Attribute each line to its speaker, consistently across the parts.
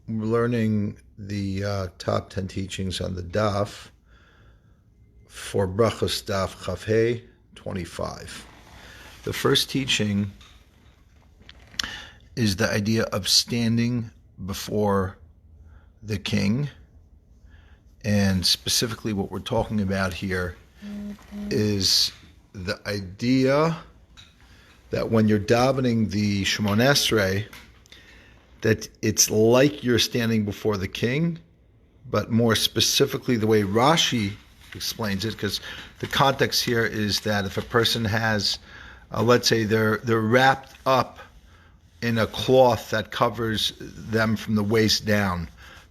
Speaker 1: We're learning the top 10 teachings on the daf for Brachos daf Chafhei 25. The first teaching is the idea of standing before the king, and specifically what we're talking about here is the idea that when you're davening the Shemon Esrei, that it's like you're standing before the king, but more specifically the way Rashi explains it, because the context here is that if a person has, let's say they're wrapped up in a cloth that covers them from the waist down,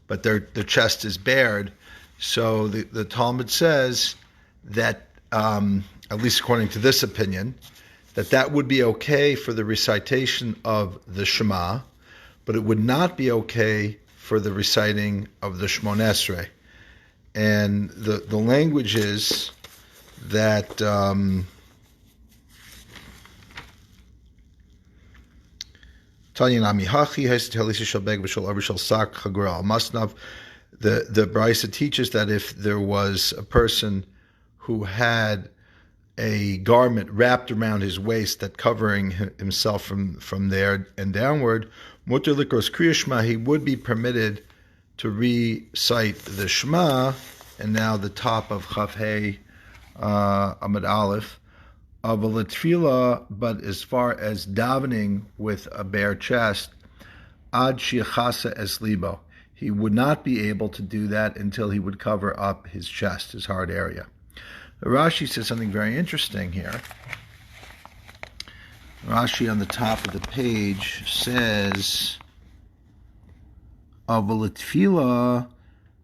Speaker 1: but their chest is bared, so the Talmud says that, at least according to this opinion, that would be okay for the recitation of the Shema, but it would not be okay for the reciting of the Shemon Esrei. And the language is that the Brisa teaches that if there was a person who had a garment wrapped around his waist that covering himself from there and downward, mutar likros kriya shema, he would be permitted to recite the Shema. And now the top of Chafhei Amud Aleph of a Teffila, but as far as davening with a bare chest, ad shiachasa es libo, he would not be able to do that until he would cover up his chest, his heart area. The Rashi says something very interesting here. Rashi on the top of the page says, Aval Tefila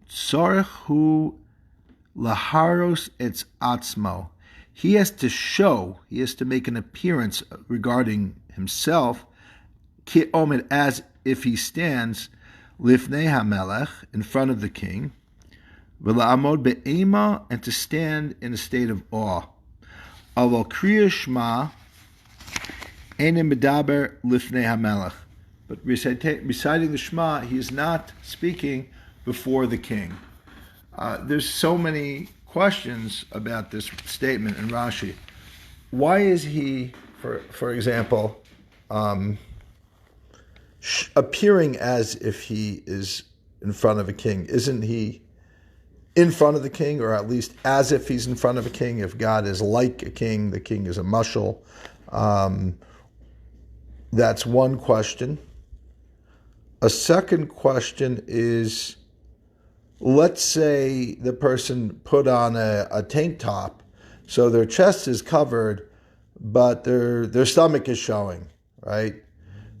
Speaker 1: tzarech hu laharos etz atzmo. He has to show, he has to make an appearance regarding himself, ki omed, as if he stands lifnei hamelech, in front of the king, v'la'amod be'ema, and to stand in a state of awe. Aval kriya shema enim medaber lifnei hamelech. But reciting the Shema, he is not speaking before the king. There's so many questions about this statement in Rashi. Why is he, for example, appearing as if he is in front of a king? Isn't he in front of the king, or at least as if he's in front of a king? If God is like a king, the king is a mashal. That's one question. A second question is, let's say the person put on a tank top, so their chest is covered, but their stomach is showing, right?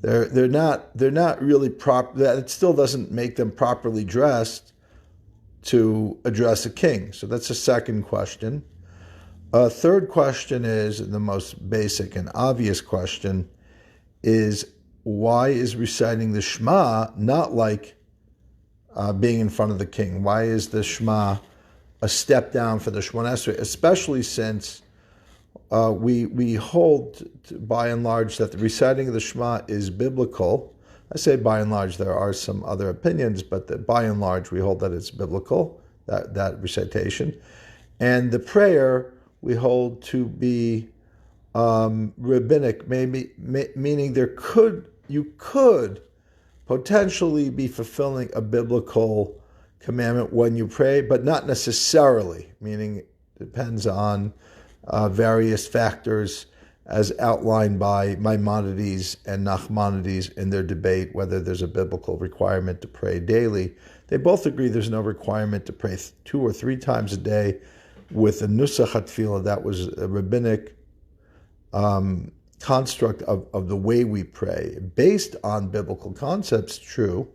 Speaker 1: They're not really proper. That still doesn't make them properly dressed to address a king. So that's a second question. A third question is, the most basic and obvious question, is why is reciting the Shema not like being in front of the king? Why is the Shema a step down for the Shemon Esrei, especially since we hold, by and large, that the reciting of the Shema is biblical? I say by and large, there are some other opinions, but by and large, we hold that it's biblical, that recitation. And the prayer we hold to be rabbinic, meaning you could potentially be fulfilling a biblical commandment when you pray, but not necessarily, meaning it depends on various factors as outlined by Maimonides and Nachmanides in their debate whether there's a biblical requirement to pray daily. They both agree there's no requirement to pray 2 or 3 times a day with a nusach Teffila. That was a rabbinic construct of the way we pray, based on biblical concepts, true,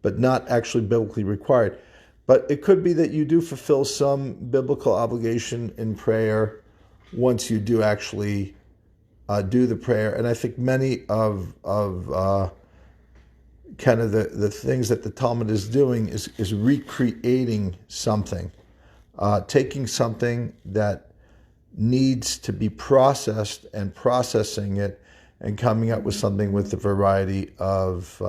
Speaker 1: but not actually biblically required. But it could be that you do fulfill some biblical obligation in prayer once you do actually do the prayer. And I think many of kind of the things that the Talmud is doing is recreating something, taking something that needs to be processed and processing it and coming up with something with a variety of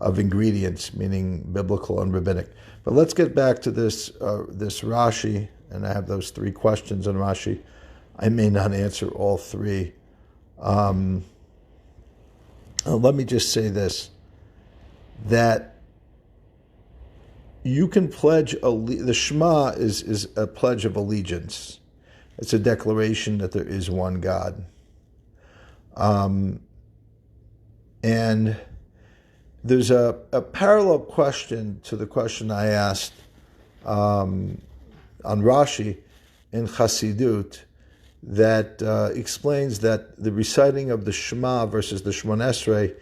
Speaker 1: of ingredients, meaning biblical and rabbinic. But let's get back to this Rashi, and I have those 3 questions on Rashi. I may not answer all 3. Let me just say this, that you can pledge, the Shema is a pledge of allegiance. It's a declaration that there is one God. And there's a parallel question to the question I asked on Rashi in Chassidut that explains that the reciting of the Shema versus the Shemona Esrei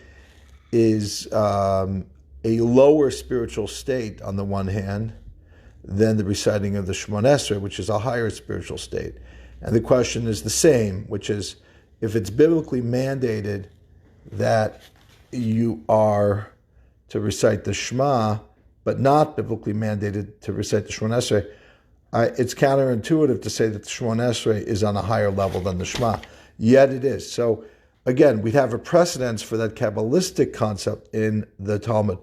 Speaker 1: is a lower spiritual state on the one hand than the reciting of the Shemona Esrei, which is a higher spiritual state. And the question is the same, which is, if it's biblically mandated that you are to recite the Shema, but not biblically mandated to recite the Shemona Esrei, it's counterintuitive to say that the Shemona Esrei is on a higher level than the Shema. Yet it is. So again, we'd have a precedence for that Kabbalistic concept in the Talmud.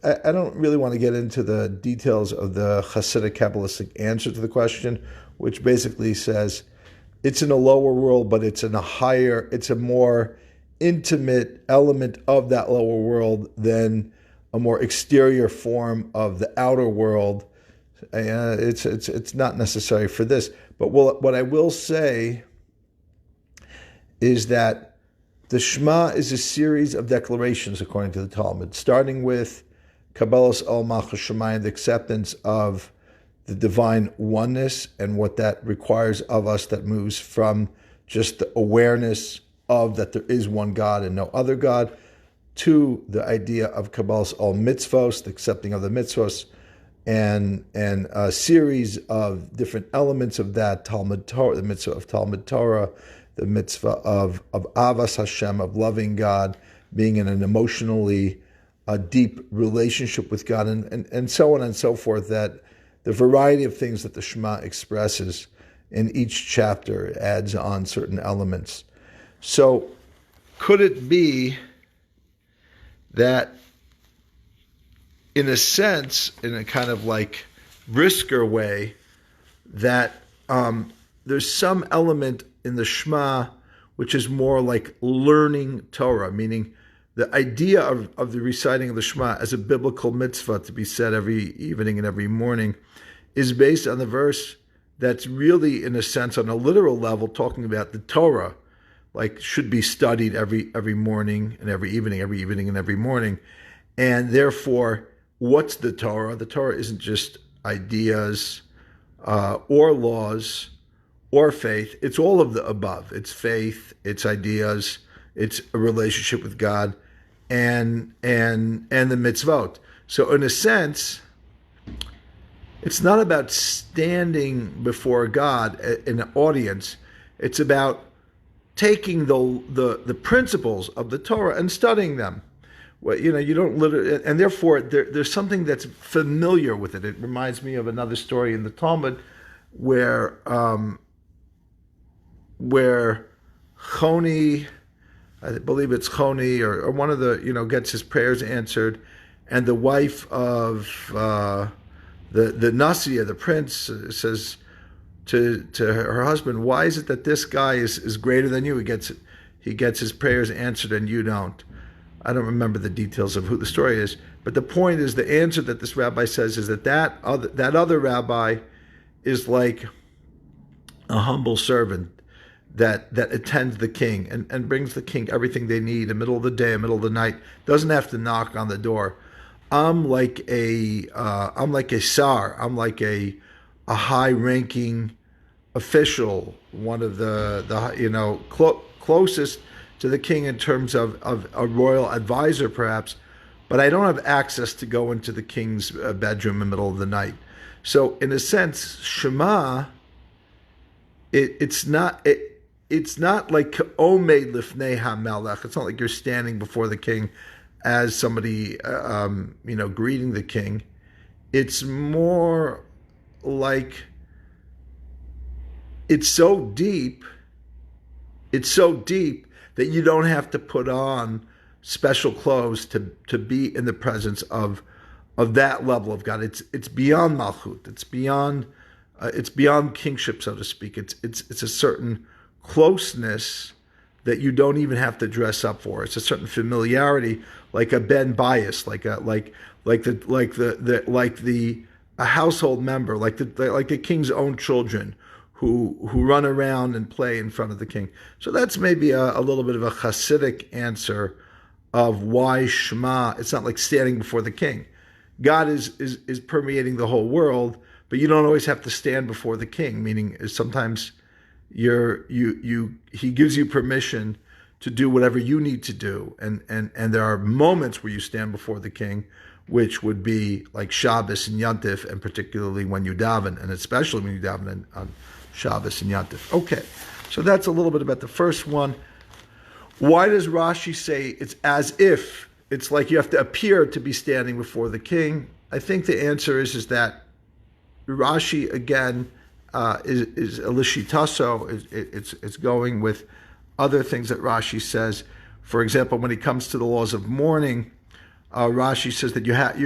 Speaker 1: I don't really want to get into the details of the Hasidic Kabbalistic answer to the question, which basically says it's in a lower world, but it's in a higher, it's a more intimate element of that lower world than a more exterior form of the outer world. It's not necessary for this. But what I will say is that the Shema is a series of declarations according to the Talmud, starting with Kabbalas al Malchus Shemayim, the acceptance of the divine oneness and what that requires of us, that moves from just the awareness of that there is one God and no other God, to the idea of Kabbalas al Mitzvos, the accepting of the mitzvos, and a series of different elements of that, Talmud Torah, the mitzvah of Talmud Torah, the mitzvah of Avas Hashem, of loving God, being in an emotionally deep relationship with God, and so on and so forth, that the variety of things that the Shema expresses in each chapter adds on certain elements. So could it be that, in a sense, in a kind of like brisker way, that there's some element in the Shema which is more like learning Torah, meaning the idea of the reciting of the Shema as a biblical mitzvah to be said every evening and every morning is based on the verse that's really, in a sense, on a literal level, talking about the Torah, like should be studied every morning and every evening and every morning. And therefore, what's the Torah? The Torah isn't just ideas or laws or faith. It's all of the above. It's faith, it's ideas, it's a relationship with God, and the mitzvot. So in a sense, it's not about standing before God in an audience. It's about taking the principles of the Torah and studying them. Well, you don't literally, and therefore there's something that's familiar with it. It reminds me of another story in the Talmud where Choni, I believe it's Choni, or one of the, gets his prayers answered, and the wife of the Nasiya, the prince, says to her husband, "Why is it that this guy is greater than you? He gets his prayers answered and you don't?" I don't remember the details of who the story is, but the point is, the answer that this rabbi says is that other rabbi is like a humble servant that attends the king and brings the king everything they need in the middle of the day, middle of the night, doesn't have to knock on the door. I'm like a sar. I'm like a high-ranking official, one of the closest to the king in terms of a royal advisor, perhaps, but I don't have access to go into the king's bedroom in the middle of the night. So, in a sense, Shema, it's not like Omed Lifnei HaMelech. It's not like you're standing before the king as somebody, greeting the king. It's more like it's so deep that you don't have to put on special clothes to be in the presence of that level of God. It's beyond malchut. It's beyond kingship, so to speak. It's a certain closeness that you don't even have to dress up for. It's a certain familiarity, like a ben bias, like a household member, like the king's own children who run around and play in front of the king. So that's maybe a little bit of a Hasidic answer of why Shema. It's not like standing before the king. God is permeating the whole world, but you don't always have to stand before the king. Meaning, sometimes he gives you permission to do whatever you need to do, and there are moments where you stand before the king, which would be like Shabbos and Yantif, and particularly when you daven, and especially when you daven on Shabbos and Yantif. Okay, so that's a little bit about the first one. Why does Rashi say it's as if it's like you have to appear to be standing before the king? I think the answer is that Rashi again is a lishitaso. It's going with other things that Rashi says. For example, when it comes to the laws of mourning, Rashi says that you have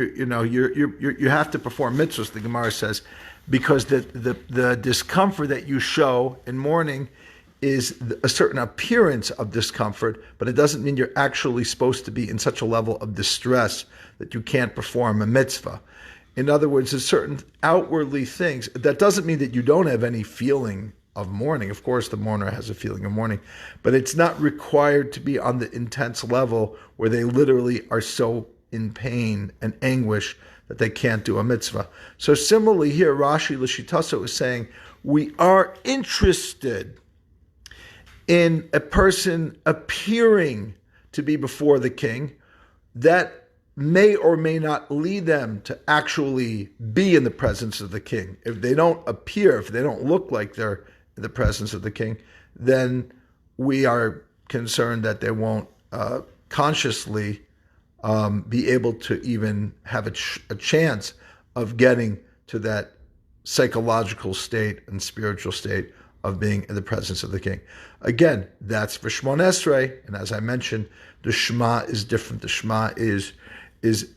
Speaker 1: to perform mitzvahs. The Gemara says because the discomfort that you show in mourning is a certain appearance of discomfort, but it doesn't mean you're actually supposed to be in such a level of distress that you can't perform a mitzvah. In other words, there's certain outwardly things. That doesn't mean that you don't have any feeling of mourning. Of course, the mourner has a feeling of mourning, but it's not required to be on the intense level where they literally are so in pain and anguish that they can't do a mitzvah. So similarly here, Rashi Lishitaso is saying, we are interested in a person appearing to be before the king that may or may not lead them to actually be in the presence of the king. If they don't appear, if they don't look like they're in the presence of the king, then we are concerned that they won't consciously be able to even have a chance of getting to that psychological state and spiritual state of being in the presence of the king. Again, that's for Shmon Esrei, and as I mentioned, the Shema is different. The Shema is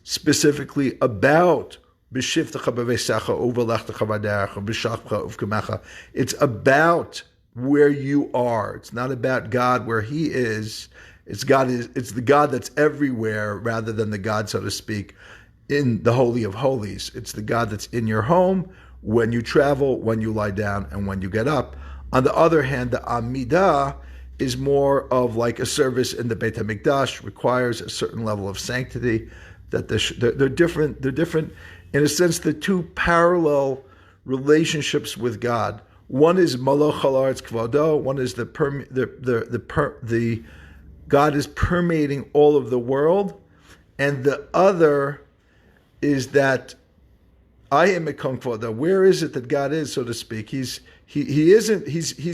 Speaker 1: specifically about it's about where you are. It's not about God where He is. It's the God that's everywhere rather than the God, so to speak, in the Holy of Holies. It's the God that's in your home, when you travel, when you lie down, and when you get up. On the other hand, the Amidah is more of like a service in the Beit HaMikdash, requires a certain level of sanctity. That they're different. They're different in a sense. The two parallel relationships with God. One is Maloch Halaretz Kvodo. One is the God is permeating all of the world, and the other is that I am a Kvodo. Where is it that God is, so to speak? He's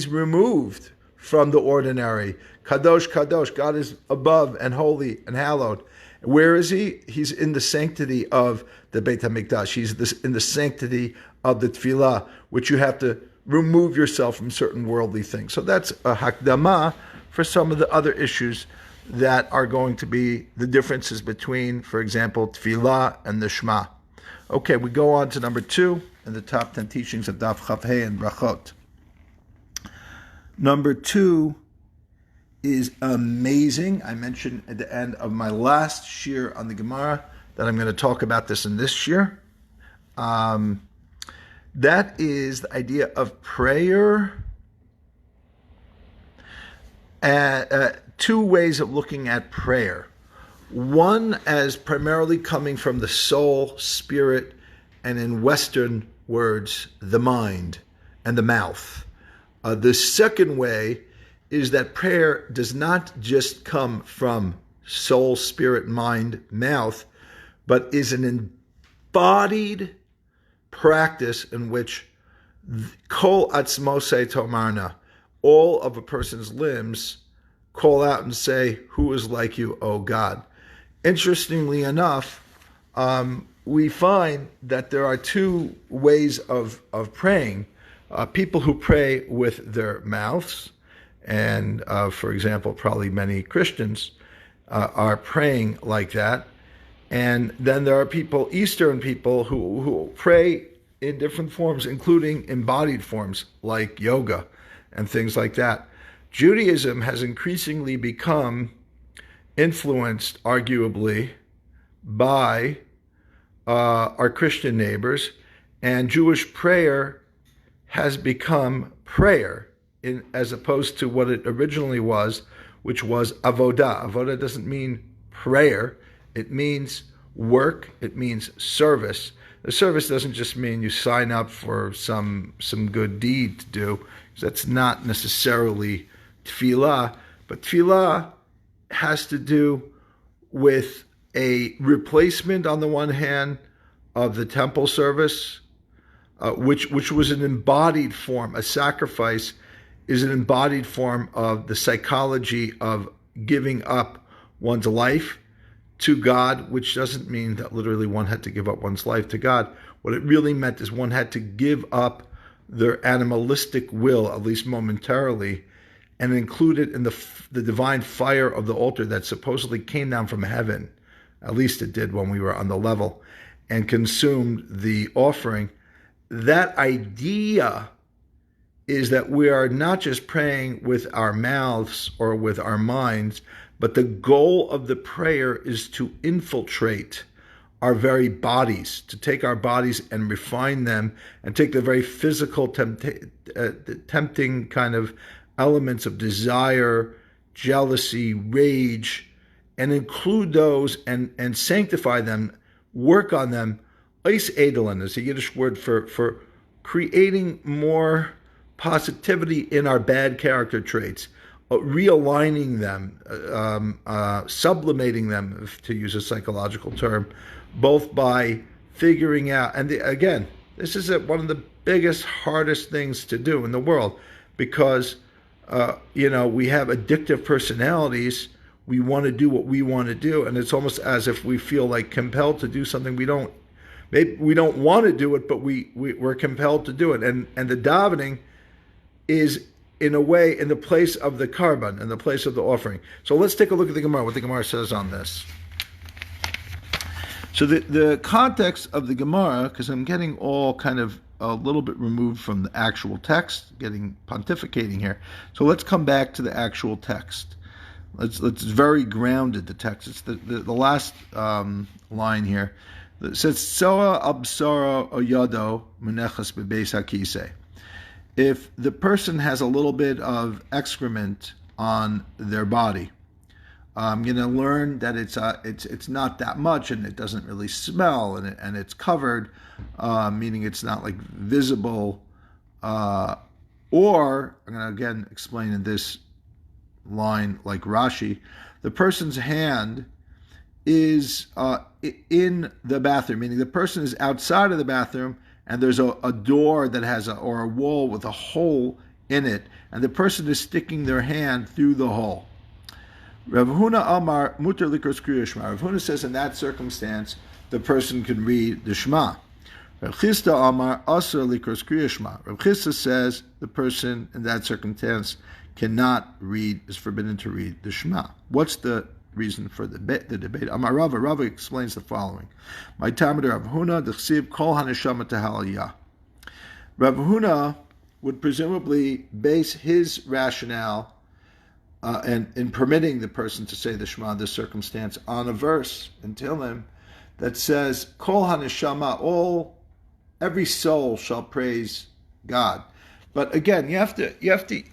Speaker 1: removed from the ordinary. Kadosh, Kadosh. God is above and holy and hallowed. Where is He? He's in the sanctity of the Beit HaMikdash. He's in the sanctity of the Tefillah, which you have to remove yourself from certain worldly things. So that's a hakdama for some of the other issues that are going to be the differences between, for example, Tefillah and the Shema. Okay, we go on to number 2 in the top 10 teachings of Daf Chaf Hei and Brachot. Number 2 is amazing. I mentioned at the end of my last shir on the Gemara that I'm going to talk about this in this shir. That is the idea of prayer. Two ways of looking at prayer. One as primarily coming from the soul, spirit, and in Western words, the mind and the mouth. The second way is that prayer does not just come from soul, spirit, mind, mouth, but is an embodied practice in which kol atzmosei tomarna, all of a person's limbs call out and say, "Who is like you, O God?" Interestingly enough, we find that there are two ways of praying. People who pray with their mouths, and for example, probably many Christians, are praying like that. And then there are people, Eastern people, who pray in different forms, including embodied forms like yoga and things like that. Judaism has increasingly become influenced, arguably, by our Christian neighbors, and Jewish prayer has become prayer as opposed to what it originally was, which was avodah. Avodah doesn't mean prayer. It means work. It means service. The service doesn't just mean you sign up for some good deed to do. That's not necessarily Teffila, but Teffila has to do with a replacement on the one hand of the temple service, which was an embodied form. A sacrifice is an embodied form of the psychology of giving up one's life to God, which doesn't mean that literally one had to give up one's life to God. What it really meant is one had to give up their animalistic will, at least momentarily, and include it in the divine fire of the altar that supposedly came down from heaven. At least it did when we were on the level, and consumed the offering. That idea is that we are not just praying with our mouths or with our minds, but the goal of the prayer is to infiltrate our very bodies, to take our bodies and refine them, and take the very physical tempting kind of elements of desire, jealousy, rage, and include those and sanctify them, work on them. Eis edelen is a Yiddish word for creating more positivity in our bad character traits, realigning them, sublimating them, to use a psychological term, both by figuring out, and again, this is one of the biggest, hardest things to do in the world, because we have addictive personalities. We want to do what we want to do, and it's almost as if we feel like compelled to do something we don't. Maybe we don't want to do it, but we're compelled to do it. And the davening is, in a way, in the place of the karban, in the place of the offering. So let's take a look at the Gemara, what the Gemara says on this. So the context of the Gemara, because I'm getting all kind of a little bit removed from the actual text, getting pontificating here. So let's come back to the actual text. Let's very grounded, the text. It's the last line here. It says, Soa absara oyado menechas bebeis hakisei. If the person has a little bit of excrement on their body, I'm going to learn that it's not that much, and it doesn't really smell, and it's covered, meaning it's not like visible. Or I'm going to again explain in this line like Rashi, the person's hand is in the bathroom, meaning the person is outside of the bathroom, and there's a door that has or a wall with a hole in it, and the person is sticking their hand through the hole. Rav Huna Amar Muter Likros Kriya Shema. Rav Huna says in that circumstance the person can read the Shema. Rav Chisda Amar Asar Likros Kriya Shema. Rav Chisda says the person in that circumstance cannot read, is forbidden to read the Shema. What's the reason for the debate? Amar Rava explains the following. My Talmud Rav Huna D'chsiv Kol Haneshama Tahaliyah. Rav Huna would presumably base his rationale and in permitting the person to say the Shema in this circumstance on a verse in Tehillim that says, Kol haneshama, every soul shall praise God. But again, you have to,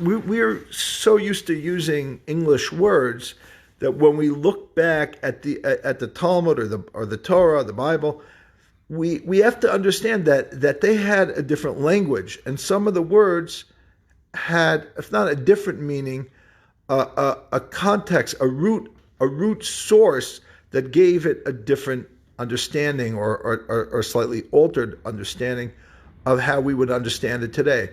Speaker 1: we're so used to using English words that when we look back at the Talmud or the Torah, the Bible, we have to understand that they had a different language, and some of the words had, if not a different meaning, a context, a root source that gave it a different understanding or slightly altered understanding of how we would understand it today.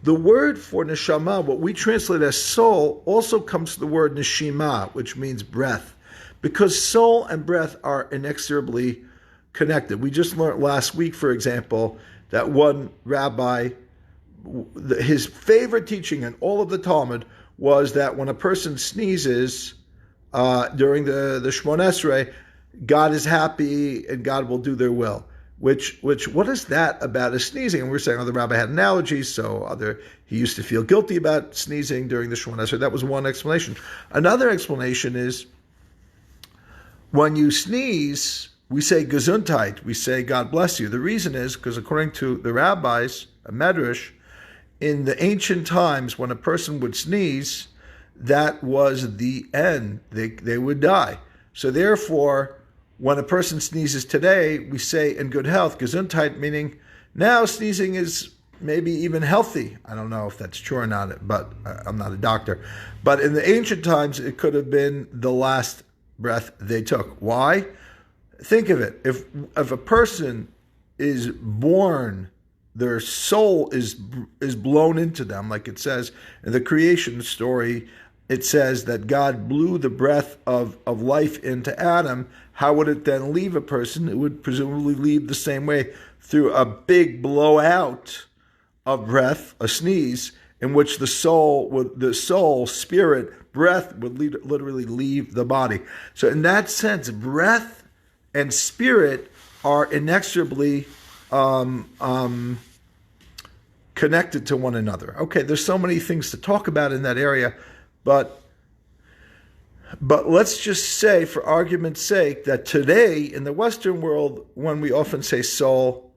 Speaker 1: The word for neshama, what we translate as soul, also comes from the word neshima, which means breath, because soul and breath are inexorably connected. We just learned last week, for example, that one rabbi, his favorite teaching in all of the Talmud was that when a person sneezes, during the Shmona Esrei, God is happy and God will do their will. Which, what is that about a sneezing? And we're saying, the rabbi had an allergy, so he used to feel guilty about sneezing during the Shmona Esrei. That was one explanation. Another explanation is, when you sneeze, we say Gesundheit, we say God bless you. The reason is because according to the rabbis, a medrash, in the ancient times when a person would sneeze, that was the end. They would die. So therefore, when a person sneezes today, we say in good health, Gesundheit, meaning now sneezing is maybe even healthy. I don't know if that's true or not, but I'm not a doctor. But in the ancient times, it could have been the last breath they took. Why? Think of it. If a person is born, their soul is blown into them, like it says in the creation story. It says that God blew the breath of life into Adam. How would it then leave a person? It would presumably leave the same way, through a big blowout of breath, a sneeze, in which the soul, spirit, breath would literally leave the body. So in that sense, breath and spirit are inexorably connected to one another. Okay, there's so many things to talk about in that area, but let's just say, for argument's sake, that today in the Western world, when we often say soul,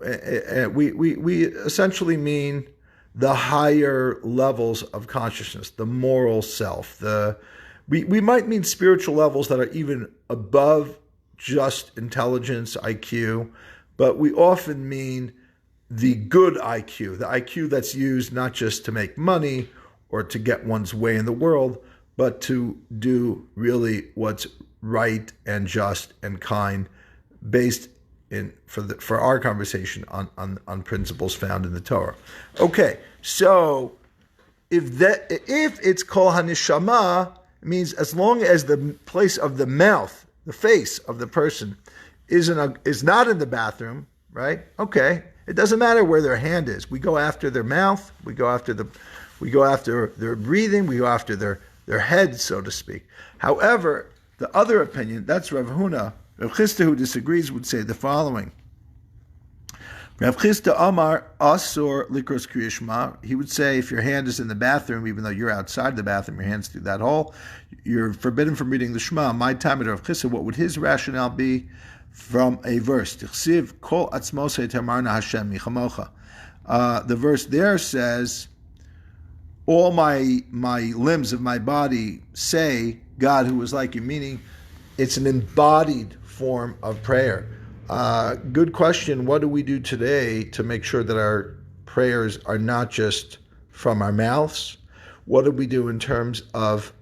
Speaker 1: we essentially mean the higher levels of consciousness, the moral self. We might mean spiritual levels that are even above just intelligence, IQ, but we often mean the good IQ, the IQ that's used not just to make money or to get one's way in the world, but to do really what's right and just and kind, based in for our conversation on principles found in the Torah. Okay, so if it's called hanishama, it means as long as the place of the mouth, the face of the person, is not in the bathroom, right? Okay, it doesn't matter where their hand is. We go after their mouth. We go after their breathing. We go after their head, so to speak. However, the other opinion, that's Rav Huna. Rav Chisda, who disagrees, would say the following. Rav Chisda Amar Asur Likros Kriya Shema. He would say, if your hand is in the bathroom, even though you're outside the bathroom, your hand's through that hole, you're forbidden from reading the Shema. My time at Rav Chisda, what would his rationale be? From a verse, Tichsiv Kol Atzmosei Tamarna Hashem Michamocha. The verse there says, all my limbs of my body say, God who is like you, meaning it's an embodied form of prayer. Good question. What do we do today to make sure that our prayers are not just from our mouths? What do we do in terms of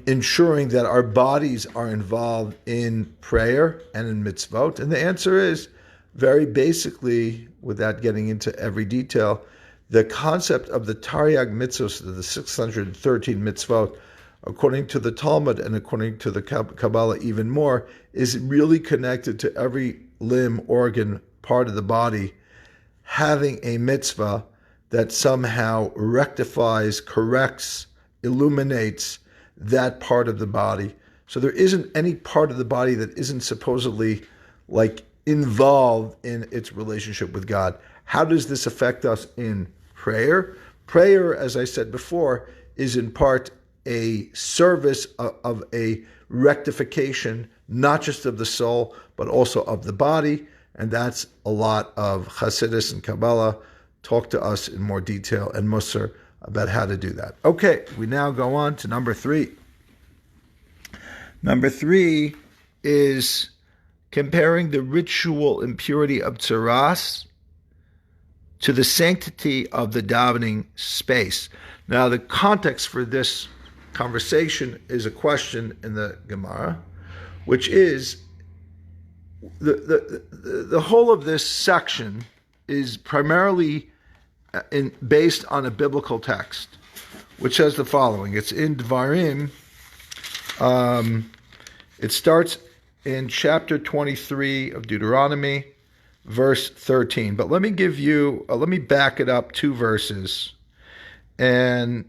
Speaker 1: ensuring that our bodies are involved in prayer and in mitzvot? And the answer is, very basically, without getting into every detail, the concept of the Taryag mitzvot, the 613 mitzvot, according to the Talmud and according to the Kabbalah even more, is really connected to every limb, organ, part of the body having a mitzvah that somehow rectifies, corrects, illuminates that part of the body. So there isn't any part of the body that isn't supposedly involved in its relationship with God. How does this affect us in prayer? Prayer, as I said before, is in part a service of a rectification, not just of the soul, but also of the body. And that's a lot of Hasidus and Kabbalah talk to us in more detail, and Musar about how to do that. Okay, we now go on to number 3. Number 3 is comparing the ritual impurity of Tzaras to the sanctity of the davening space. Now, the context for this conversation is a question in the Gemara, which is the whole of this section is primarily based on a biblical text, which says the following. It's in Dvarim. It starts in chapter 23 of Deuteronomy, verse 13. But let me back it up 2 verses, or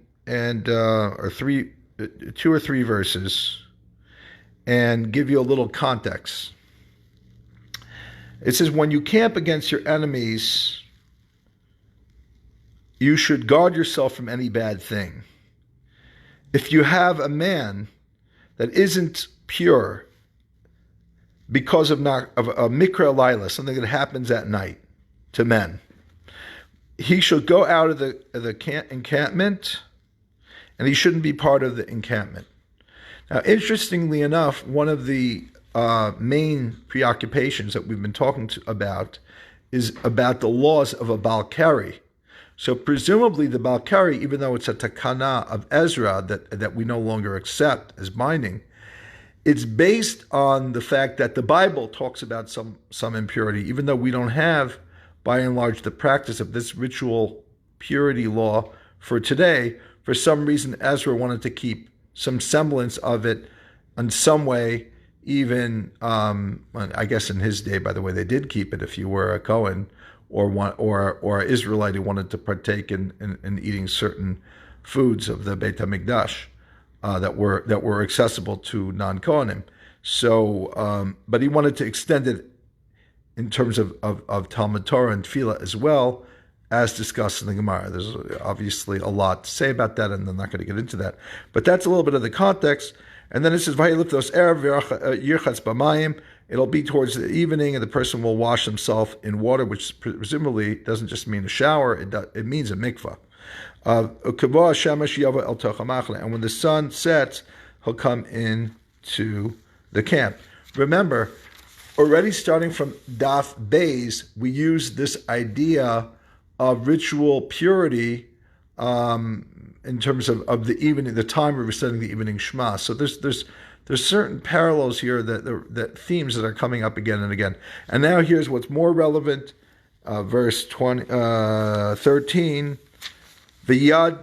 Speaker 1: 3 2 or 3 verses and give you a little context. It says, when you camp against your enemies, you should guard yourself from any bad thing. If you have a man that isn't pure because of a mikra laila, something that happens at night to men, he should go out of the encampment, and he shouldn't be part of the encampment. Now, interestingly enough, one of the main preoccupations that we've been talking about is about the laws of a Balkari. So presumably the Balkari, even though it's a takana of Ezra that we no longer accept as binding, it's based on the fact that the Bible talks about some impurity, even though we don't have, by and large, the practice of this ritual purity law for today. For some reason, Ezra wanted to keep some semblance of it in some way, even, I guess in his day, by the way, they did keep it if you were a Cohen or an Israelite who wanted to partake in eating certain foods of the Beit HaMikdash that were accessible to non-Kohanim. So, but he wanted to extend it in terms of Talmud Torah and Tefila as well, as discussed in the Gemara. There's obviously a lot to say about that, and I'm not going to get into that. But that's a little bit of the context. And then it says, "Vayiliftos erev yirchatz b'mayim." It'll be towards the evening, and the person will wash himself in water, which presumably doesn't just mean a shower; it means a mikvah. And when the sun sets, he'll come into the camp. Remember, already starting from Daf Beis, we use this idea of ritual purity in terms of the evening, the time we're reciting the evening shema. So there's certain parallels here that themes that are coming up again and again. And now here's what's more relevant, verse 13. You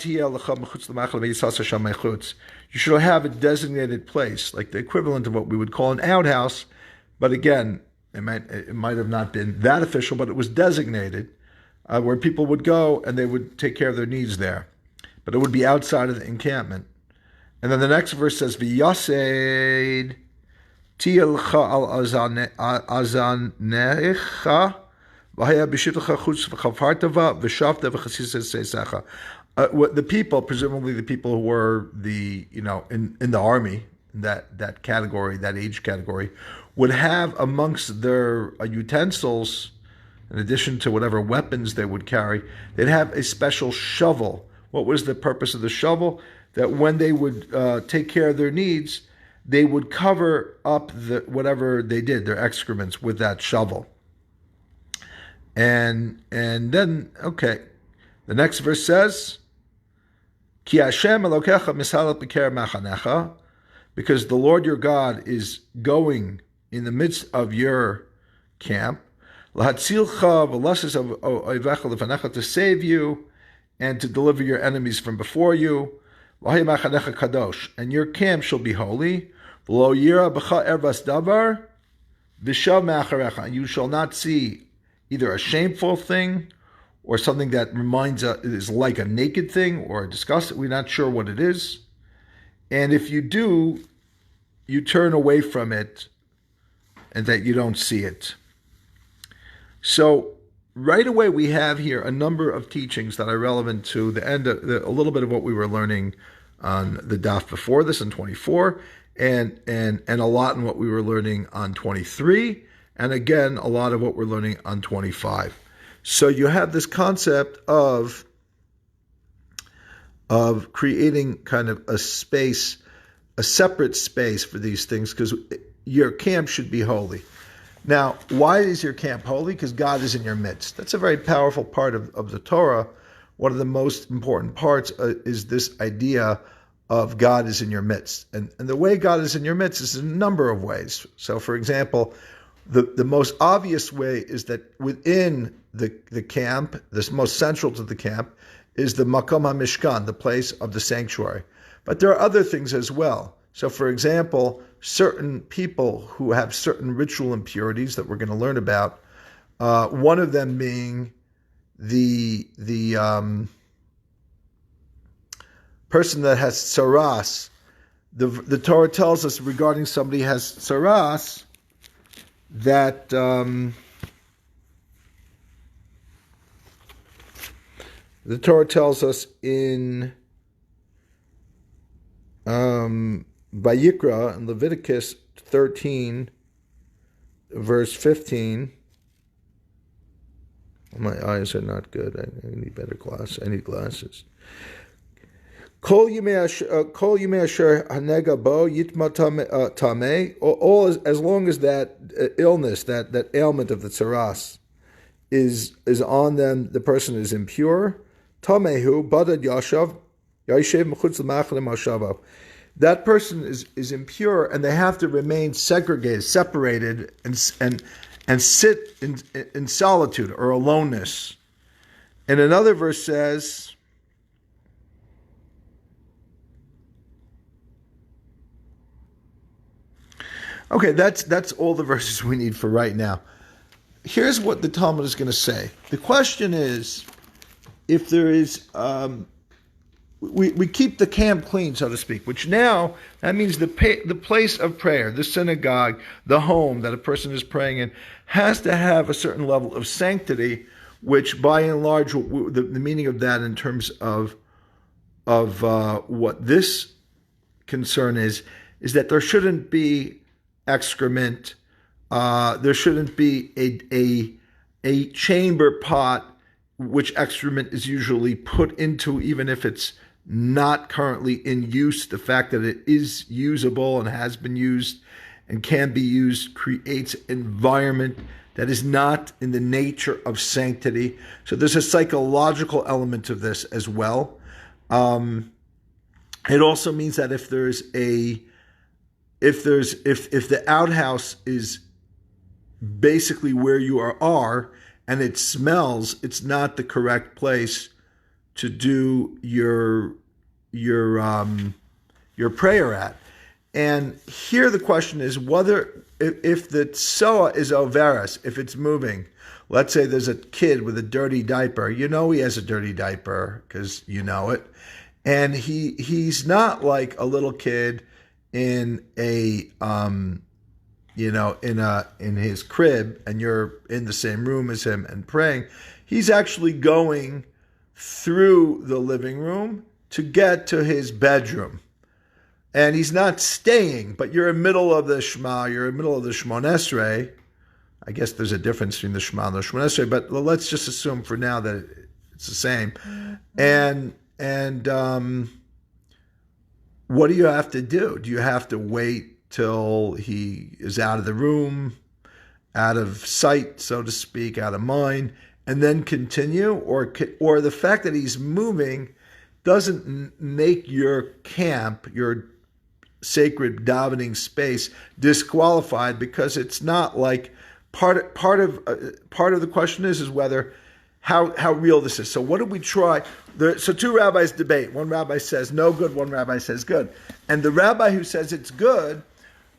Speaker 1: should have a designated place, like the equivalent of what we would call an outhouse, but again, it might have not been that official, but it was designated, where people would go and they would take care of their needs there. But it would be outside of the encampment. And then the next verse says, "V'yaseid tielcha al azanecha v'haya b'shitcha chutz v'chavartava v'shavta v'chasisa seisecha." The people, presumably the people who were in the army, that category, that age category, would have amongst their utensils, in addition to whatever weapons they would carry, they'd have a special shovel. What was the purpose of the shovel? That when they would take care of their needs, they would cover up whatever they did, their excrements, with that shovel. And then, okay, the next verse says, Ki Hashem Elokecha mishalach b'ker machanecha, because the Lord your God is going in the midst of your camp, lahatzilcha v'lasses of oivecha lefanecha, to save you and to deliver your enemies from before you. V'hay machanecha kadosh, and your camp shall be holy. V'lo yira b'cha ervas davar v'shav me'acharecha, and you shall not see either a shameful thing or something that is like a naked thing or a disgust. We're not sure what it is. And if you do, you turn away from it and that you don't see it. So right away we have here a number of teachings that are relevant to the end of a little bit of what we were learning on the daf before this in 24, and a lot in what we were learning on 23, and again a lot of what we're learning on 25. So you have this concept of creating kind of a space, a separate space for these things, because your camp should be holy. Now, why is your camp holy? Because God is in your midst. That's a very powerful part of the Torah. One of the most important parts is this idea of God is in your midst. And the way God is in your midst is in a number of ways. So, for example, the most obvious way is that within the camp, this most central to the camp, is the Makom HaMishkan, the place of the sanctuary. But there are other things as well. So, for example, certain people who have certain ritual impurities that we're going to learn about, one of them being the person that has Tzaras, the Torah tells us regarding somebody who has Tzaras that the Torah tells us in Vayikra, in Leviticus 13, verse 15. My eyes are not good. I need better glasses. I need glasses. Kol yimei asher hanega bo yitma tameh. All as long as that illness, that ailment of the tzaras, is on them, the person is impure. Tamehu badad yashav yashev mechutz l'machane mashava. That person is impure, and they have to remain segregated, separated, and sit in solitude or aloneness. And another verse says, okay, that's all the verses we need for right now. Here's what the Talmud is going to say. The question is, if there is, we keep the camp clean, so to speak, which now, that means the place of prayer, the synagogue, the home that a person is praying in, has to have a certain level of sanctity, which by and large, the meaning of that in terms of what this concern is that there shouldn't be excrement, there shouldn't be a chamber pot which excrement is usually put into, even if it's not currently in use. The fact that it is usable and has been used and can be used creates an environment that is not in the nature of sanctity. So there's a psychological element of this as well. It also means that if the outhouse is basically where you are and it smells, it's not the correct place to do your prayer at. And here the question is whether, if the tsoa is overus, if it's moving. Let's say there's a kid with a dirty diaper. You know he has a dirty diaper because you know it. And he's not like a little kid in in his crib and you're in the same room as him and praying. He's actually going through the living room to get to his bedroom. And he's not staying, but you're in the middle of the shema, you're in the middle of the Shemona Esrei. I guess there's a difference between the shema and the Shemona Esrei, but let's just assume for now that it's the same. And what do you have to do? Do you have to wait till he is out of the room, out of sight, so to speak, out of mind, and then continue? Or the fact that he's moving doesn't make your camp, your sacred davening space, disqualified, because it's not like part of the question is whether how real this is. So what do we try? So two rabbis debate. One rabbi says no good, one rabbi says good. And the rabbi who says it's good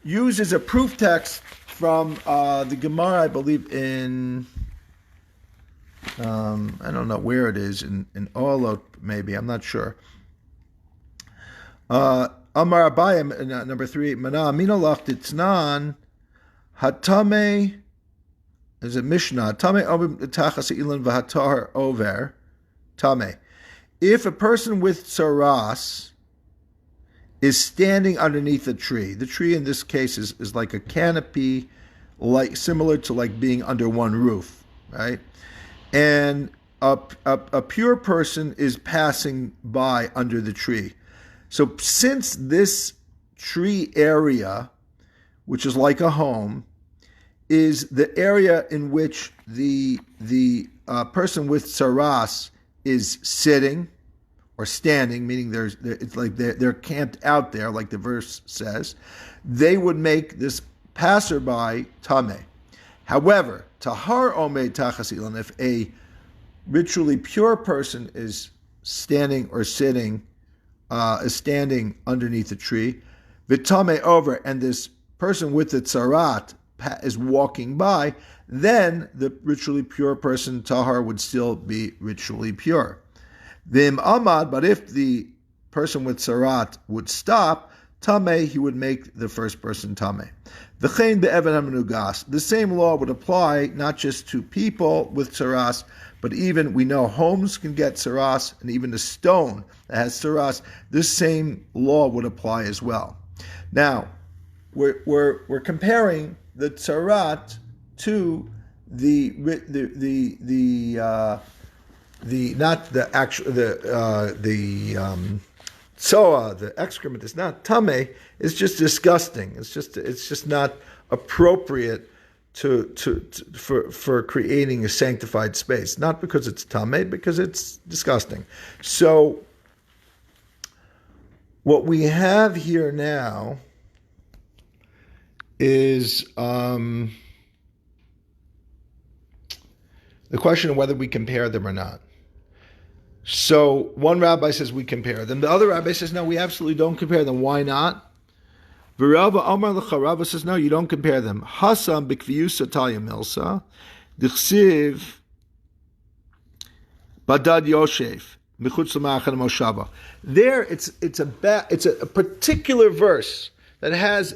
Speaker 1: uses a proof text from the Gemara, I believe in, I don't know where it is, in Olot maybe, I'm not sure. Amar Abayim, number 3, Mana Minolach Titznan Hatame, is a mishna, Tame Obim Tachas Ilan Vahatar Over, Tame. If a person with Tzaras is standing underneath a tree, the tree in this case is like a canopy, like similar to like being under one roof, right? And a pure person is passing by under the tree. So since this tree area, which is like a home, is the area in which the person with Tzaras is sitting or standing, meaning it's like they're camped out there, like the verse says, they would make this passerby tameh. However, tahar omei tachas ilan, if a ritually pure person is standing or sitting, is standing underneath a tree, vitame over, and this person with the tzarat is walking by, then the ritually pure person, tahar, would still be ritually pure. Vim amad, but if the person with tzarat would stop, tameh, he would make the first person tameh. V'chein be'evan hamenugas. The same law would apply not just to people with tzaras, but even, we know homes can get tzaras, and even a stone that has tzaras, this same law would apply as well. Now, we're comparing the tzarat to the tsoa, the excrement is not tameh. It's just disgusting. It's just not appropriate for creating a sanctified space. Not because it's tameh, because it's disgusting. So what we have here now is the question of whether we compare them or not. So one rabbi says we compare them. The other rabbi says, no, we absolutely don't compare them. Why not? V'Rava Amar L'cha, Rava says, no, you don't compare them. Hasam b'kviyusa talya milsa, d'chsiv badad yoshev, michutz l'ma'achan moshava. There, it's a particular verse that has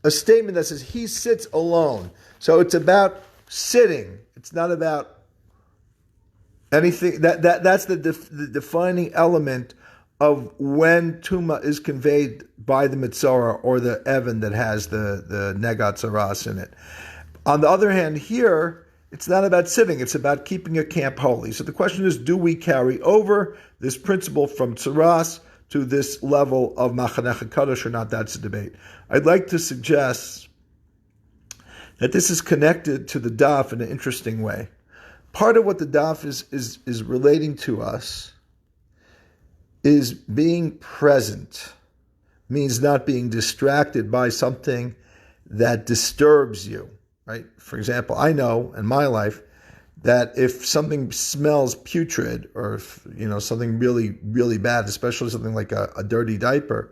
Speaker 1: a statement that says he sits alone. So it's about sitting. It's not about anything. That's the defining element of when Tuma is conveyed by the Mitzorah or the Evan that has the Negat Tzaras in it. On the other hand, here, it's not about sitting, it's about keeping a camp holy. So the question is, do we carry over this principle from Tzaras to this level of Machanech HaKadosh or not? That's a debate. I'd like to suggest that this is connected to the daf in an interesting way. Part of what the daf is relating to us is being present, means not being distracted by something that disturbs you, right? For example, I know in my life that if something smells putrid or if, something really, really bad, especially something like a dirty diaper,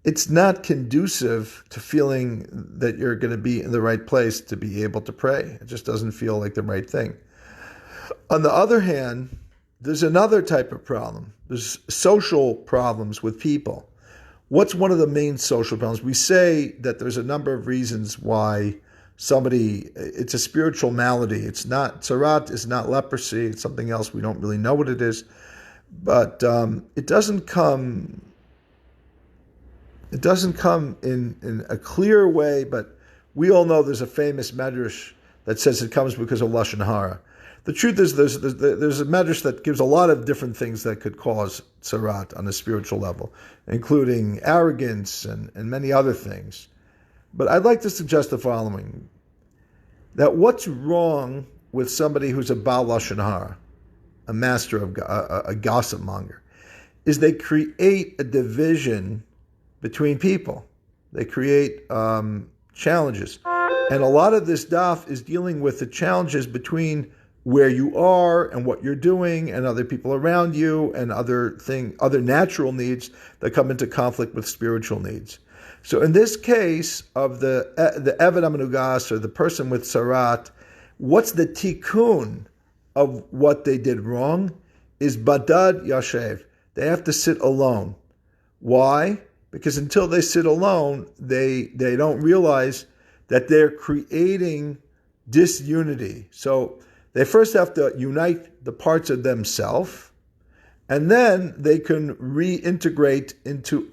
Speaker 1: it's not conducive to feeling that you're going to be in the right place to be able to pray. It just doesn't feel like the right thing. On the other hand, there's another type of problem. There's social problems with people. What's one of the main social problems? We say that there's a number of reasons why it's a spiritual malady. It's not, tzarat is not leprosy. It's something else. We don't really know what it is. But it doesn't come in a clear way, but we all know there's a famous medrash that says it comes because of Lashon Hara. The truth is there's a medrash that gives a lot of different things that could cause tzarat on a spiritual level, including arrogance and many other things. But I'd like to suggest the following, that what's wrong with somebody who's a Baal Lashon Hara, a master of a gossip monger, is they create a division between people. They create challenges. And a lot of this daf is dealing with the challenges between where you are and what you're doing and other people around you and other natural needs that come into conflict with spiritual needs. So in this case of the Eved HaMenugas, or the person with tzarat, what's the tikkun of what they did wrong is badad yashev. They have to sit alone. Why? Because until they sit alone, they don't realize that they're creating disunity. So they first have to unite the parts of themselves, and then they can reintegrate into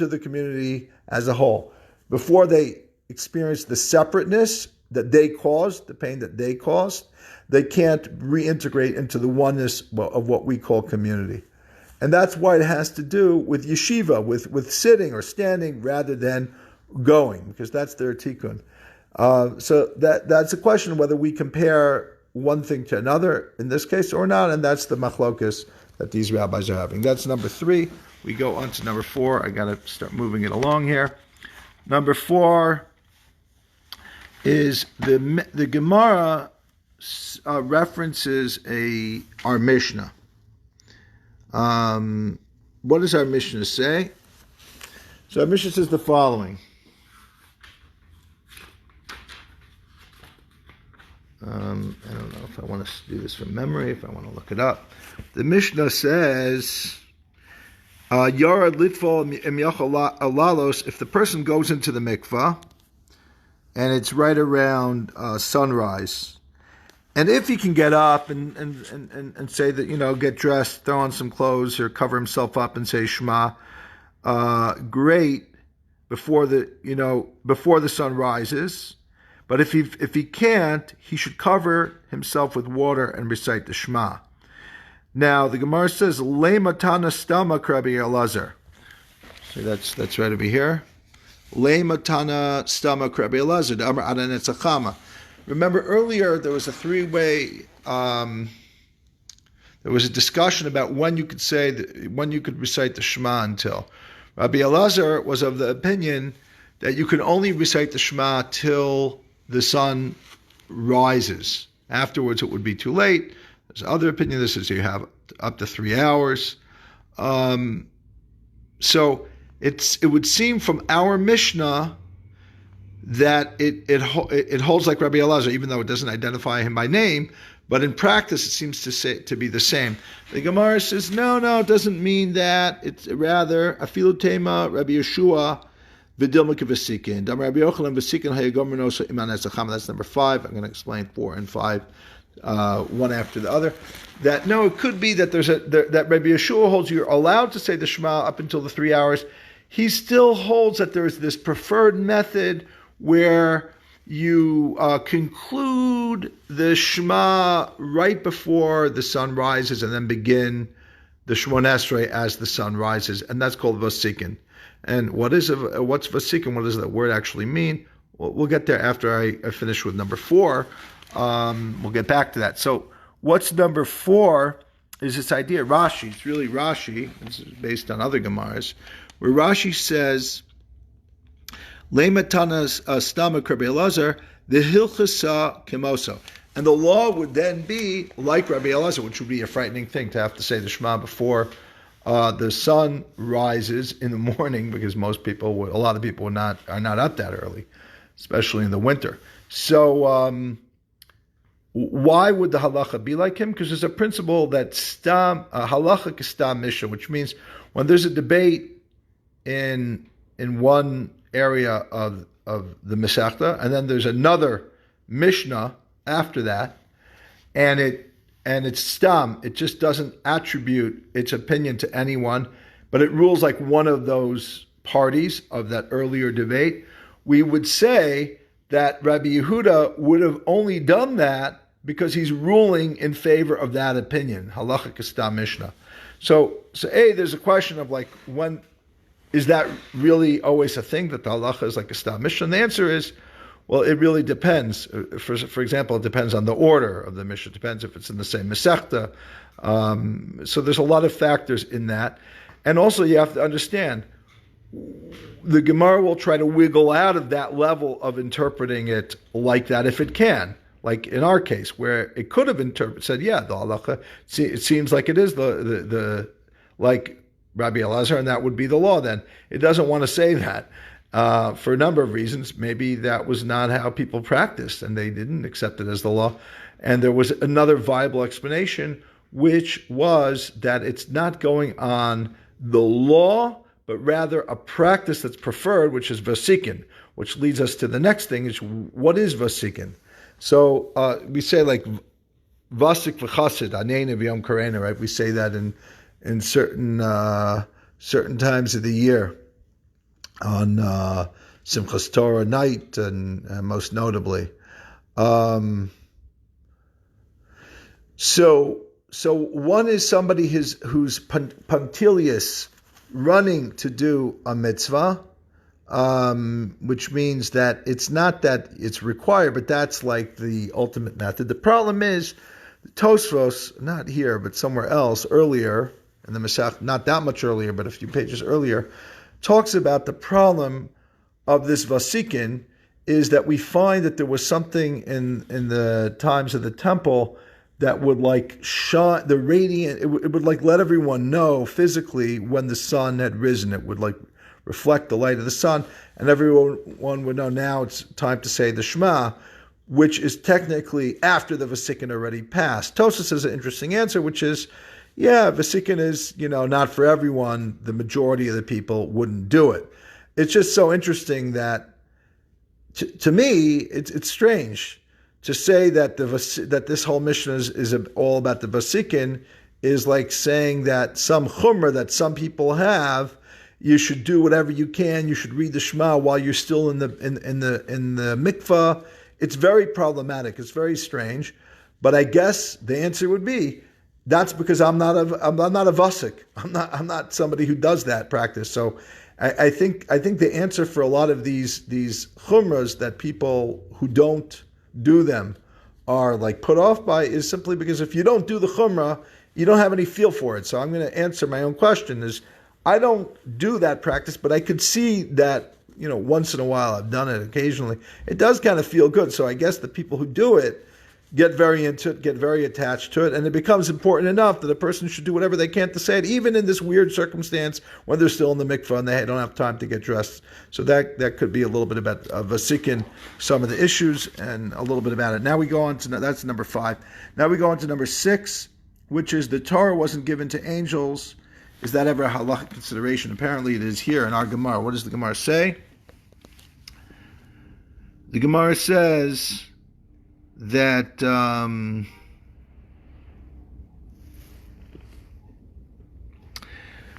Speaker 1: the community as a whole. Before they experience the separateness that they caused, the pain that they caused, they can't reintegrate into the oneness of what we call community. And that's why it has to do with yeshiva, with sitting or standing rather than going, because that's their tikkun. So that's a question of whether we compare one thing to another in this case or not, and that's the machlokas that these rabbis are having. That's number 3. We go on to number 4. I got to start moving it along here. Number 4 is the Gemara references our mishna. What does our mishna say? So our mishna says the following. I don't know if I want to do this from memory, if I want to look it up. The Mishnah says, Yara litfol alalos. If the person goes into the mikvah and it's right around sunrise, and if he can get up and say that, get dressed, throw on some clothes, or cover himself up and say shema, great, before the sun rises. But if he can't, he should cover himself with water and recite the shema. Now the Gemara says le matana stama Rabbi Elazar. See, that's right over here. Le matana stama Rabbi Elazar. Amar adan etzachama. Remember earlier there was a three-way. There was a discussion about when you could recite the shema until. Rabbi Elazar was of the opinion that you can only recite the shema till the sun rises. Afterwards, it would be too late. There's other opinion. This is you have up to 3 hours. So it would seem from our Mishnah that it holds like Rabbi Elazar, even though it doesn't identify him by name. But in practice, it seems to be the same. The Gemara says no, it doesn't mean that. It's rather afilu tema Rabbi Yeshua. That's number 5. I'm going to explain 4 and 5, one after the other. That no, it could be that that Rabbi Yeshua holds you're allowed to say the Shema up until the 3 hours. He still holds that there is this preferred method where you conclude the Shema right before the sun rises and then begin the Shemona Esrei as the sun rises, and that's called Vasikin. And what's Vasikin? What does that word actually mean? Well, we'll get there after I finish with number 4. We'll get back to that. So what's number 4 is this idea. Rashi, it's really Rashi. This is based on other Gemaras, where Rashi says, Leimatanas stamak Rabbi Elazar, the hilchasa kimoso. And the law would then be like Rabbi Elazar, which would be a frightening thing to have to say the Shema before the sun rises in the morning, because a lot of people are not up that early, especially in the winter. So why would the halacha be like him? Because there's a principle that Stam, halachic Stam mishna, which means when there's a debate in one area of the Masechta, and then there's another Mishnah after that, and it's Stam. It just doesn't attribute its opinion to anyone, but it rules like one of those parties of that earlier debate. We would say that Rabbi Yehuda would have only done that because he's ruling in favor of that opinion, halachic Stam Mishnah. So there's a question of like, when is that really always a thing, that the halacha is like a Stam Mishnah? And the answer is, well, it really depends. For example, it depends on the order of the Mishnah. It depends if it's in the same Masechta. So there's a lot of factors in that. And also you have to understand, the Gemara will try to wiggle out of that level of interpreting it like that if it can. Like in our case, where it could have said, yeah, the halacha, it seems like it is the like Rabbi Elazar, and that would be the law then. It doesn't want to say that. For a number of reasons. Maybe that was not how people practiced, and they didn't accept it as the law. And there was another viable explanation, which was that it's not going on the law, but rather a practice that's preferred, which is Vasikin, which leads us to the next thing, is what is Vasikin? So we say like Vasik v'chasid, anein v'yom karena, right? We say that in certain times of the year, on Simchas Torah night, and most notably. So one is somebody who's punctilious, running to do a mitzvah, which means that it's not that it's required, but that's like the ultimate method. The problem is, Tosfos, not here, but somewhere else, earlier, in the Masech, not that much earlier, but a few pages earlier, talks about the problem of this Vasikin is that we find that there was something in the times of the temple that would like shine the radiant. It would like let everyone know physically when the sun had risen. It would like reflect the light of the sun, and everyone would know now it's time to say the Shema, which is technically after the Vasikin already passed. Tosfos has an interesting answer, which is, yeah, Vasikin is, not for everyone. The majority of the people wouldn't do it. It's just so interesting that, to me, it's strange to say that that this whole mission is all about the Vasikin is like saying that some chumrah that some people have, you should do whatever you can. You should read the Shema while you're still in the mikvah. It's very problematic. It's very strange. But I guess the answer would be, that's because I'm not a Vasik. I'm not somebody who does that practice. So I think the answer for a lot of these chumras that people who don't do them are like put off by is simply because if you don't do the chumrah, you don't have any feel for it. So I'm going to answer my own question is, I don't do that practice, but I could see that, once in a while, I've done it occasionally. It does kind of feel good. So I guess the people who do it get very into it, get very attached to it, and it becomes important enough that a person should do whatever they can to say it, even in this weird circumstance when they're still in the mikvah and they don't have time to get dressed. So that could be a little bit about Vasikin, some of the issues, and a little bit about it. Now we go on to, that's number 5. Now we go on to number 6, which is the Torah wasn't given to angels. Is that ever a halachic consideration? Apparently it is here in our Gemara. What does the Gemara say? The Gemara says that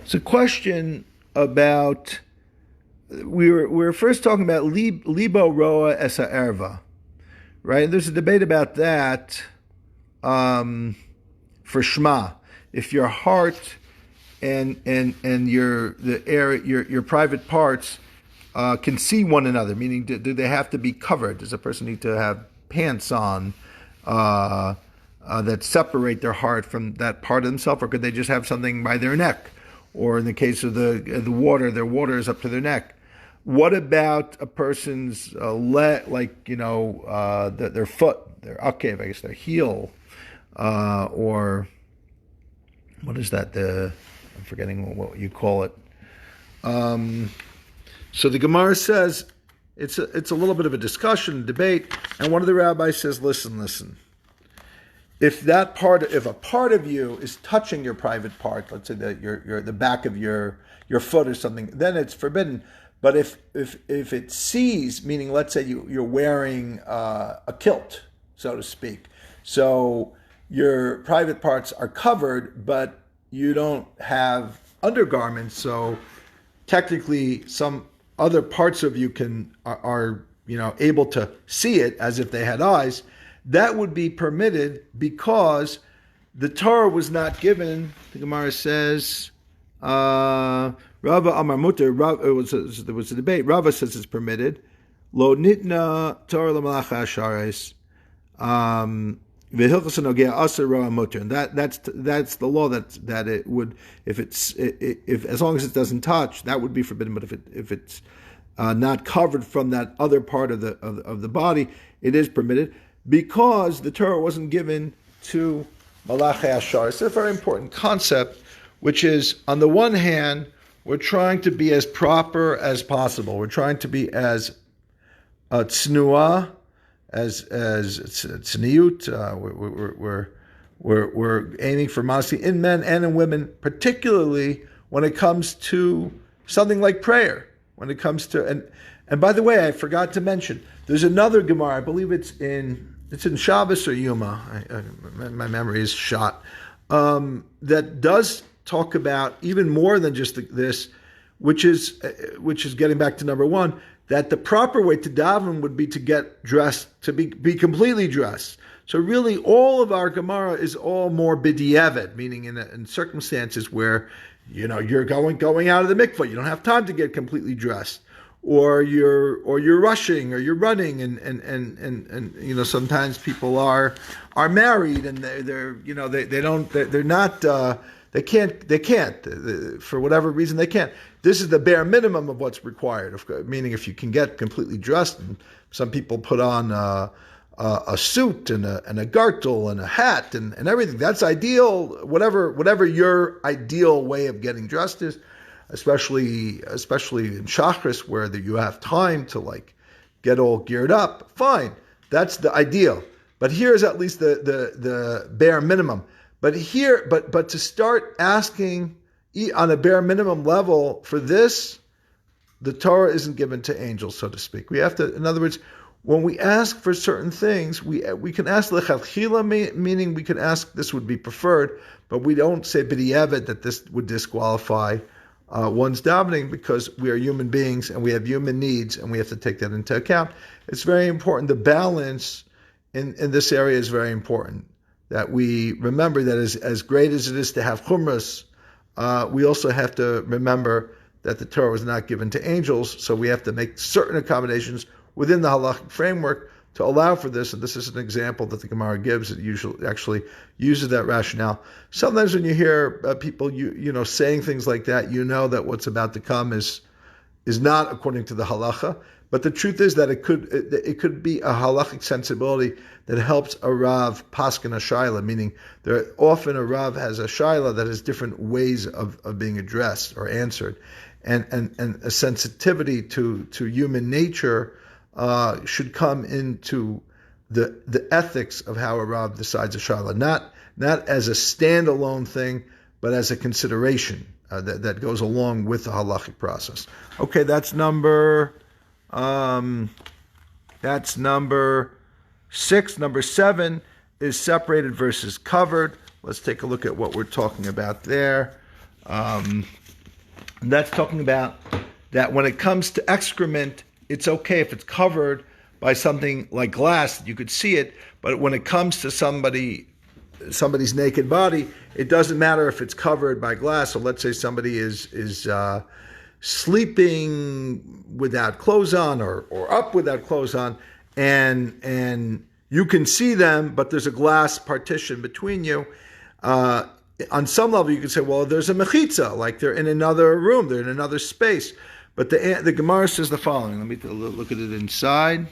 Speaker 1: it's a question about, we were first talking about libo roa esa erva, right? And there's a debate about that for shema. If your heart and your private parts can see one another, meaning do they have to be covered? Does a person need to have pants on that separate their heart from that part of themselves, or could they just have something by their neck? Or in the case of the water, their water is up to their neck. What about a person's their foot, their akev, I guess their heel, or what is that? I'm forgetting what you call it. So the Gemara says it's a little bit of a discussion, debate, and one of the rabbis says, listen. If a part of you is touching your private part, let's say that the back of your foot or something, then it's forbidden. But if it sees, meaning let's say you're wearing a kilt, so to speak, so your private parts are covered, but you don't have undergarments, so technically some other parts of you are able to see it as if they had eyes. That would be permitted because the Torah was not given. The Gemara says, Rava Amar Mutter. There was a debate. Rava says it's permitted. Lo nitna Torah l'malacha ashares. And that's the law that it would, if as long as it doesn't touch, that would be forbidden. But if it's not covered from that other part of the body, it is permitted because the Torah wasn't given to malachei ashar. It's a very important concept, which is on the one hand we're trying to be as proper as possible. We're trying to be as tznuah, as tzniut. We're aiming for modesty in men and in women, particularly when it comes to something like prayer. When it comes to and by the way, I forgot to mention, there's another Gemara. I believe it's in Shabbos or Yuma. My memory is shot. That does talk about even more than just this, which is getting back to number 1. That the proper way to daven would be to get dressed, to be completely dressed. So really, all of our Gemara is all more b'diavad, meaning in circumstances where you're going out of the mikvah, you don't have time to get completely dressed, or you're rushing, or you're running, and sometimes people are married and they can't for whatever reason they can't. This is the bare minimum of what's required. Meaning, if you can get completely dressed, and some people put on a suit and a gartel and a hat and everything. That's ideal. Whatever your ideal way of getting dressed is, especially in Shachris where you have time to get all geared up. Fine, that's the ideal. But here's at least the bare minimum. But here, but to start asking on a bare minimum level for this, the Torah isn't given to angels, so to speak. We have to, in other words, when we ask for certain things, we can ask lechatchila, meaning we can ask this would be preferred, but we don't say b'diavad that this would disqualify one's davening, because we are human beings and we have human needs and we have to take that into account. It's very important. The balance in this area is very important, that we remember that as great as it is to have chumras, we also have to remember that the Torah was not given to angels, so we have to make certain accommodations within the halachic framework to allow for this. And this is an example that the Gemara gives. It usually actually uses that rationale. Sometimes when you hear people saying things like that, you know that what's about to come is not according to the halacha. But the truth is that it could be a halachic sensibility that helps a Rav paskin a shaila, meaning often a Rav has a shaila that has different ways of being addressed or answered, and a sensitivity to human nature should come into the ethics of how a Rav decides a shaila, not as a standalone thing, but as a consideration that goes along with the halachic process. Okay, that's number 6. Number 7 is separated versus covered. Let's take a look at what we're talking about there. That's talking about that when it comes to excrement, it's okay if it's covered by something like glass that you could see it, but when it comes to somebody's naked body, it doesn't matter if it's covered by glass. So let's say somebody is sleeping without clothes on or up without clothes on, and you can see them, but there's a glass partition between you. On some level, you could say, well, there's a mechitza, like they're in another room, they're in another space. But the Gemara says the following. Let me look at it inside.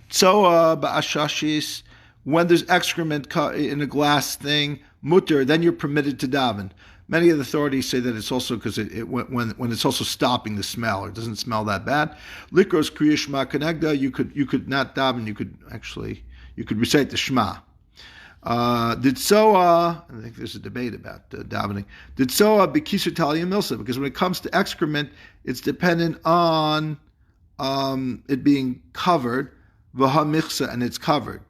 Speaker 1: So, ba'ashashis, when there's excrement in a glass thing, mutter, then you're permitted to daven. Many of the authorities say that it's also because when it's also stopping the smell, it doesn't smell that bad. Likros kriya shema kenegda, you could not daven, you could recite the shema. Did soa? I think there's a debate about davening. Did soa b'kisur talia milsa? Because when it comes to excrement, it's dependent on it being covered, v'ha michsa, and it's covered.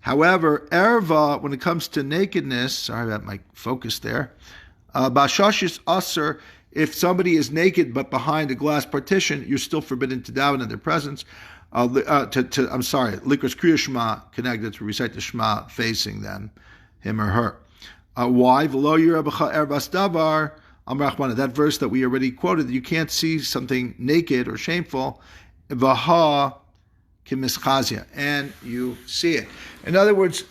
Speaker 1: However, erva, when it comes to nakedness, sorry about my focus there. Bashashis aser, if somebody is naked but behind a glass partition, you're still forbidden to daven in their presence. Likros kriya shema connected to recite the shema facing them, him or her. Why? That verse that we already quoted, you can't see something naked or shameful, and you see it. In other words,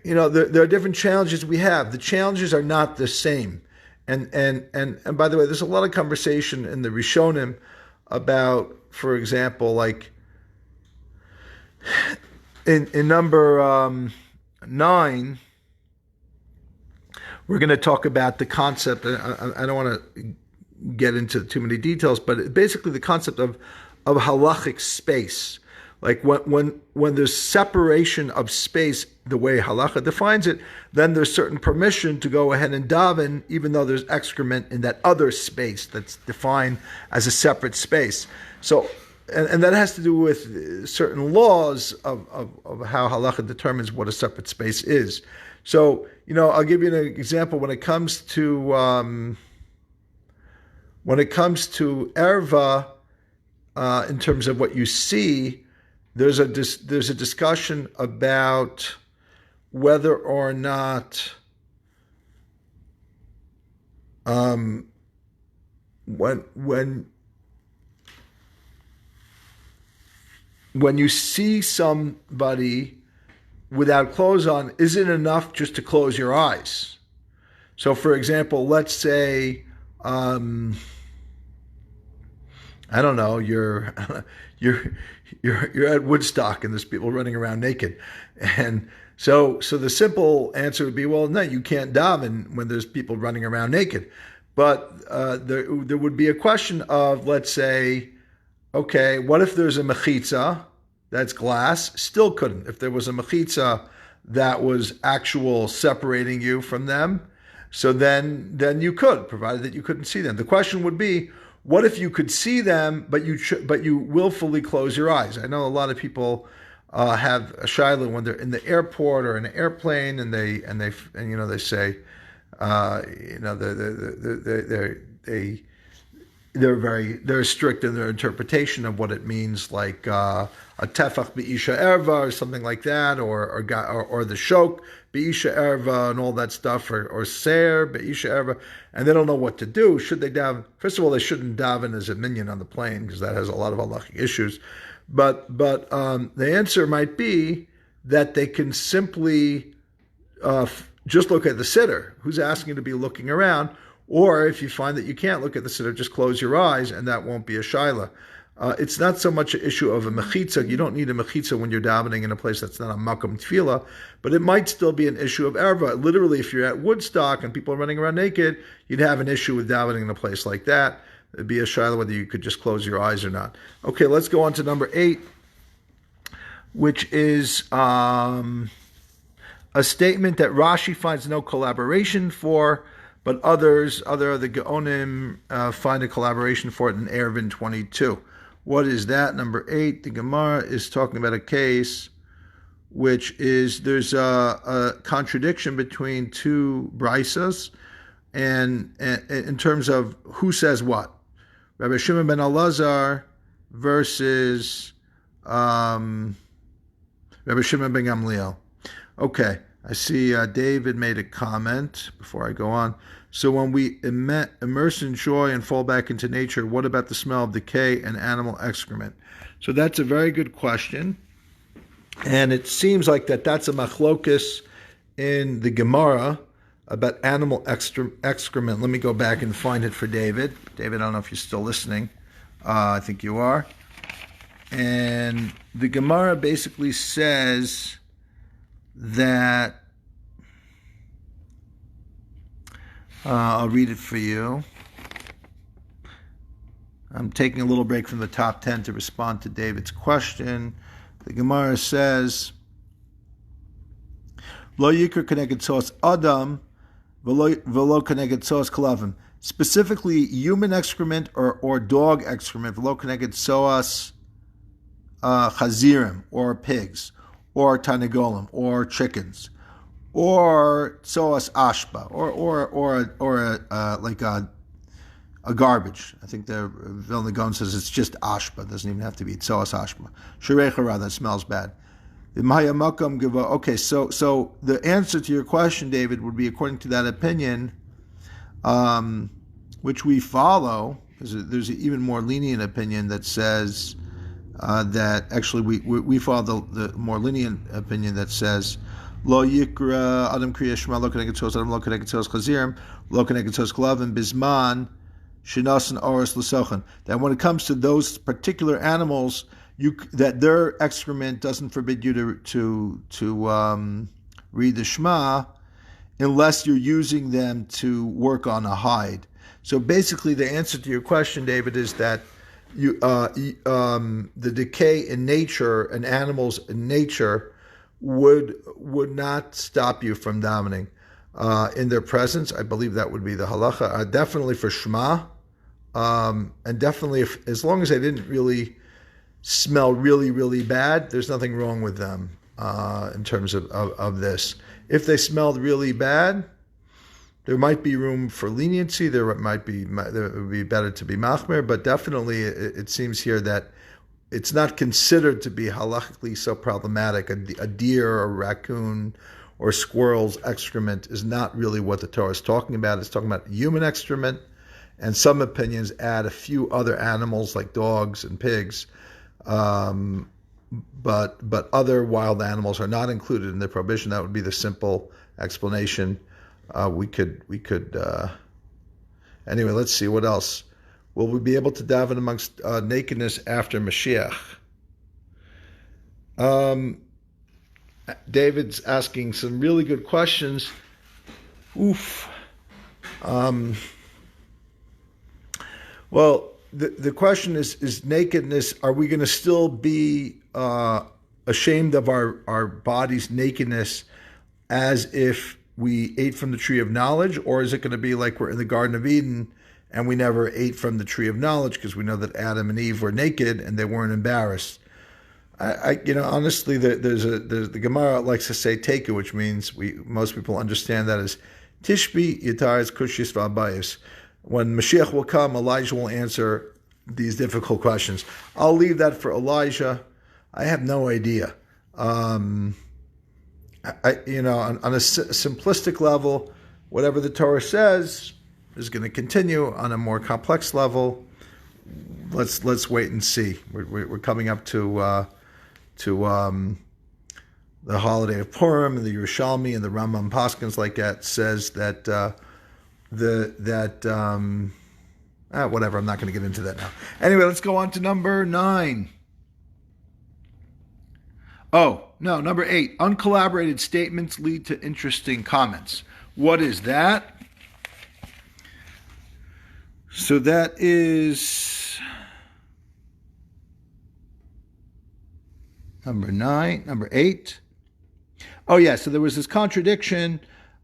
Speaker 1: there are different challenges we have. The challenges are not the same. And by the way, there's a lot of conversation in the Rishonim about, for example, like in number 9, we're going to talk about the concept. I don't want to get into too many details, but basically the concept of halachic space. Like when there's separation of space, the way Halacha defines it, then there's certain permission to go ahead and daven, even though there's excrement in that other space that's defined as a separate space. So, and that has to do with certain laws of how Halacha determines what a separate space is. So, I'll give you an example. When it comes to erva, in terms of what you see, there's a discussion about whether or not when you see somebody without clothes on, is it enough just to close your eyes? So, for example, let's say I don't know, you're at Woodstock and there's people running around naked, and so the simple answer would be, well, no, you can't daven when there's people running around naked. But there would be a question of, let's say, okay, what if there's a mechitza that's glass? Still couldn't. If there was a mechitza that was actual separating you from them, so then you could, provided that you couldn't see them. The question would be, what if you could see them, but you willfully close your eyes? I know a lot of people have a shiloh when they're in the airport or in an airplane, and they say, they're strict in their interpretation of what it means, like a tefach be'isha erva or something like that, or the shok be'isha erva and all that stuff, or ser be'isha erva, and they don't know what to do. Should they daven? First of all, they shouldn't daven as a minion on the plane, because that has a lot of halachic issues. But the answer might be that they can simply just look at the sitter. Who's asking to be looking around? Or if you find that you can't look at the sitter, just close your eyes, and that won't be a shaila. It's not so much an issue of a mechitza. You don't need a mechitza when you're davening in a place that's not a makom tefila, but it might still be an issue of erva. Literally, if you're at Woodstock and people are running around naked, you'd have an issue with davening in a place like that. It'd be a shaila whether you could just close your eyes or not. Okay, let's go on to number 8, which is a statement that Rashi finds no collaboration for, but other of the Gaonim find a collaboration for it in Eruvin 22. What is that? Number 8, the Gemara is talking about a case which is, there's a contradiction between two Brachos, and in terms of who says what. Rabbi Shimon ben Elazar versus Rabbi Shimon ben Gamliel. Okay, I see David made a comment before I go on. So when we immerse in joy and fall back into nature, what about the smell of decay and animal excrement? So that's a very good question. And it seems like that's a machlokus in the Gemara about animal excrement. Let me go back and find it for David. David, I don't know if you're still listening. I think you are. And the Gemara basically says that, I'll read it for you. I'm taking a little break from the top 10 to respond to David's question. The Gemara says, Lo yikr keneged tzos adam, velo keneged tzos kalavim. Specifically, human excrement or dog excrement, velo keneged tzos chazirim, or pigs, or tarnagolim, or chickens, or tzos ashba, or like a garbage. I think the Vilna Gaon says it's just ashba. It doesn't even have to be tzos ashba. Shirecha, that smells bad. Okay, so the answer to your question, David, would be according to that opinion, which we follow. There's an even more lenient opinion that says that actually we follow the more lenient opinion that says Lo yikra adam kriya shema lo keneged tzos adam lo keneged tzos chazirim lo keneged tzos kalavim bisman shinasan oros l'sochan. That when it comes to those particular animals, that their excrement doesn't forbid you to read the Shema unless you're using them to work on a hide. So basically, the answer to your question, David, is that the decay in nature and animals in nature would not stop you from davening in their presence. I believe that would be the halacha. Definitely for Shema, and definitely as long as they didn't really smell really, really bad, there's nothing wrong with them in terms of this. If they smelled really bad, there might be room for leniency. There would be better to be machmer, but definitely it seems here that it's not considered to be halachically so problematic. A deer or raccoon or squirrel's excrement is not really what the Torah is talking about. It's talking about human excrement, and some opinions add a few other animals like dogs and pigs. But other wild animals are not included in the prohibition. That would be the simple explanation. We could anyway. Let's see what else. Will we be able to daven amongst nakedness after Mashiach? David's asking some really good questions. Well. The question is nakedness, are we going to still be ashamed of our body's nakedness as if we ate from the tree of knowledge, or is it going to be like we're in the Garden of Eden and we never ate from the tree of knowledge because we know that Adam and Eve were naked and they weren't embarrassed? Honestly, the Gemara likes to say teiku, which means most people understand that as tishbi yitaris kushis v'abayis. When Mashiach will come, Elijah will answer these difficult questions. I'll leave that for Elijah. I have no idea. On a simplistic level, whatever the Torah says is going to continue. On a more complex level, let's wait and see. We're coming up to the holiday of Purim, and the Yerushalmi and the Rambam Paskins like that says that whatever. I'm not going to get into that now. Anyway, let's go on to number 9. Number 8. Uncolaberted statements lead to interesting comments. What is that? So that is number 9. Number 8. So there was this contradiction,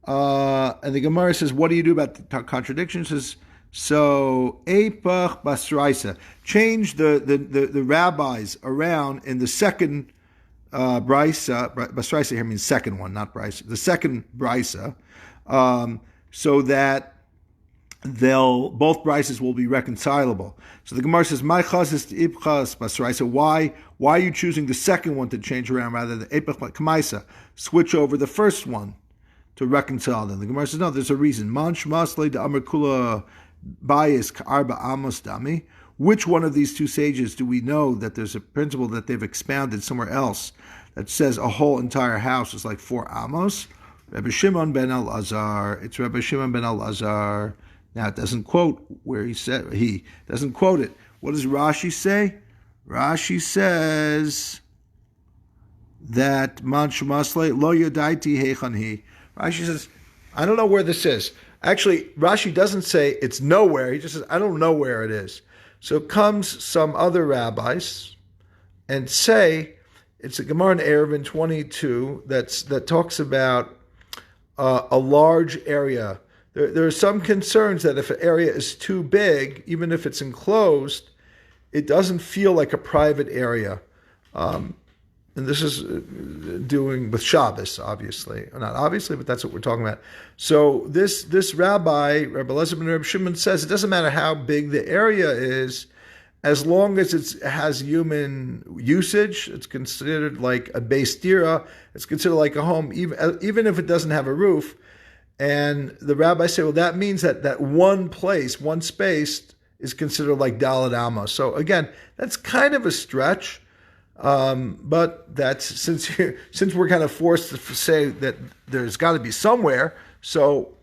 Speaker 1: and the Gemara says, what do you do about the contradiction? It says, so Eipach Basraisa, change the rabbis around in the second Brisa. Basraisa here means second one, not Brisa. The second Brisa, so that both Brisas will be reconcilable. So the Gemara says, "My chazis ibchas Basraisa." Why are you choosing the second one to change around rather than Eipach Kamaisa? Switch over the first one to reconcile them. The Gemara says, no, there's a reason. Man shmasle de amar kula bayis ka'arba amos dami. Which one of these two sages do we know that there's a principle that they've expounded somewhere else that says a whole entire house is like 4 amos? Rabbi Shimon ben Elazar. It's Rabbi Shimon ben Elazar. Now it doesn't quote where he doesn't quote it. What does Rashi say? Rashi says that man shmasle lo yadaiti heichan hi. Rashi says, I don't know where this is. Actually, Rashi doesn't say it's nowhere. He just says, I don't know where it is. So comes some other rabbis and say, it's a Gemara in eruvin 22 that talks about a large area. There are some concerns that if an area is too big, even if it's enclosed, it doesn't feel like a private area. And this is doing with Shabbos, obviously. Not obviously, but that's what we're talking about. So this Rabbi Elazar ben Reb Shimon, says it doesn't matter how big the area is, as long as it has human usage, it's considered like a beis dira, it's considered like a home, even if it doesn't have a roof. And the rabbis say, well, that means that one place, one space, is considered like Daled Amos. So again, that's kind of a stretch. But that's since we're kind of forced to say that there's got to be somewhere, so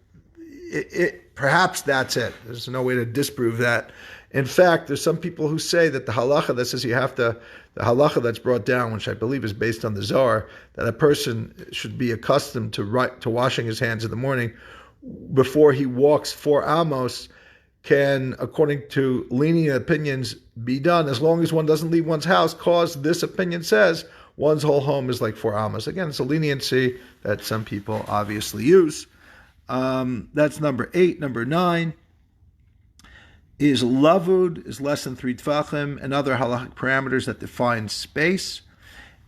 Speaker 1: perhaps that's it. There's no way to disprove that. In fact, there's some people who say that the halacha that says the halacha that's brought down, which I believe is based on the Zohar, that a person should be accustomed to washing his hands in the morning before he walks 4 amos, can, according to lenient opinions, be done as long as one doesn't leave one's house, cause this opinion says one's whole home is like 4 amos. Again, it's a leniency that some people obviously use. That's number 8. Number 9 is lavud, is less than 3 tfachim, and other halachic parameters that define space.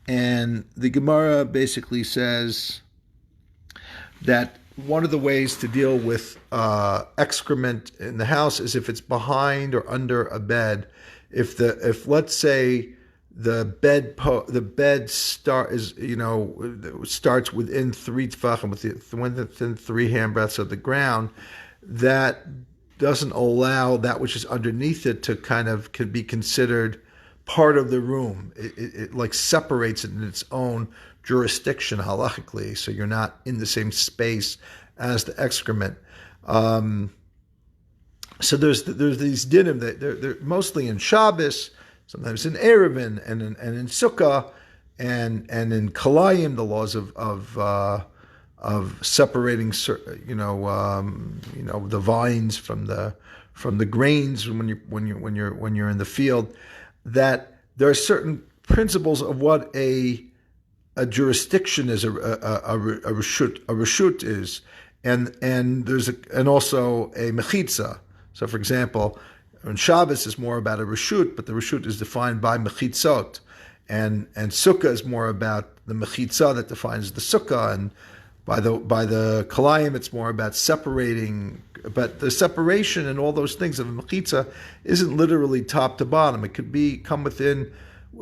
Speaker 1: And the Gemara basically says that one of the ways to deal with excrement in the house is if it's behind or under a bed. If let's say the bed starts within 3 tefachim, within 3 handbreadths of the ground, that doesn't allow that which is underneath it to can be considered part of the room. It like separates it in its own jurisdiction halachically, so you're not in the same space as the excrement. So there's these dinim that they're mostly in Shabbos, sometimes in eruvin and in Sukkah and in Kalayim, the laws of separating the vines from the grains when you're in the field. That there are certain principles of what a a jurisdiction is a reshut. A reshut is, and also a mechitza. So, for example, on Shabbos is more about a reshut, but the reshut is defined by mechitzot, and sukkah is more about the mechitza that defines the sukkah, and by the kalayim it's more about separating. But the separation and all those things of a mechitza isn't literally top to bottom. It could come within.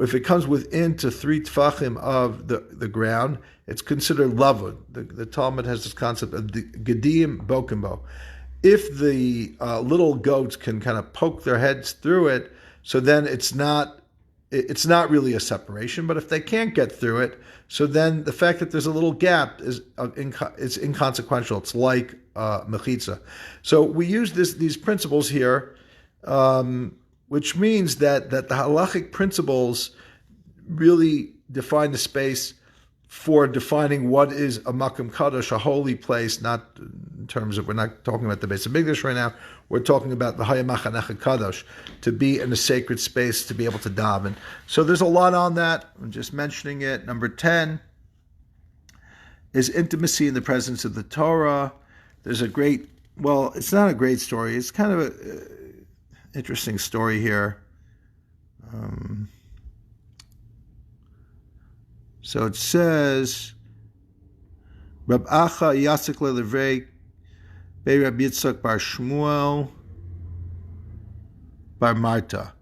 Speaker 1: If it comes within to 3 tefachim of the ground, it's considered lavud. The Talmud has this concept of the gedim bokimbo. If the little goats can kind of poke their heads through it, so then it's not really a separation. But if they can't get through it, so then the fact that there's a little gap is inconsequential. It's like mechitza. So we use these principles here. Which means that the halachic principles really define the space for defining what is a makom kadosh, a holy place, not in terms of, we're not talking about the Beis Hamikdash right now, we're talking about the Hayam Machanecha Kadosh, to be in a sacred space, to be able to daven. So there's a lot on that, I'm just mentioning it. Number 10 is intimacy in the presence of the Torah. There's it's not a great story, it's kind of a interesting story here. So it says, Rab Acha Yasik LeLevrei Bei Rab Yitzchak Bar Shmuel Bar Marta.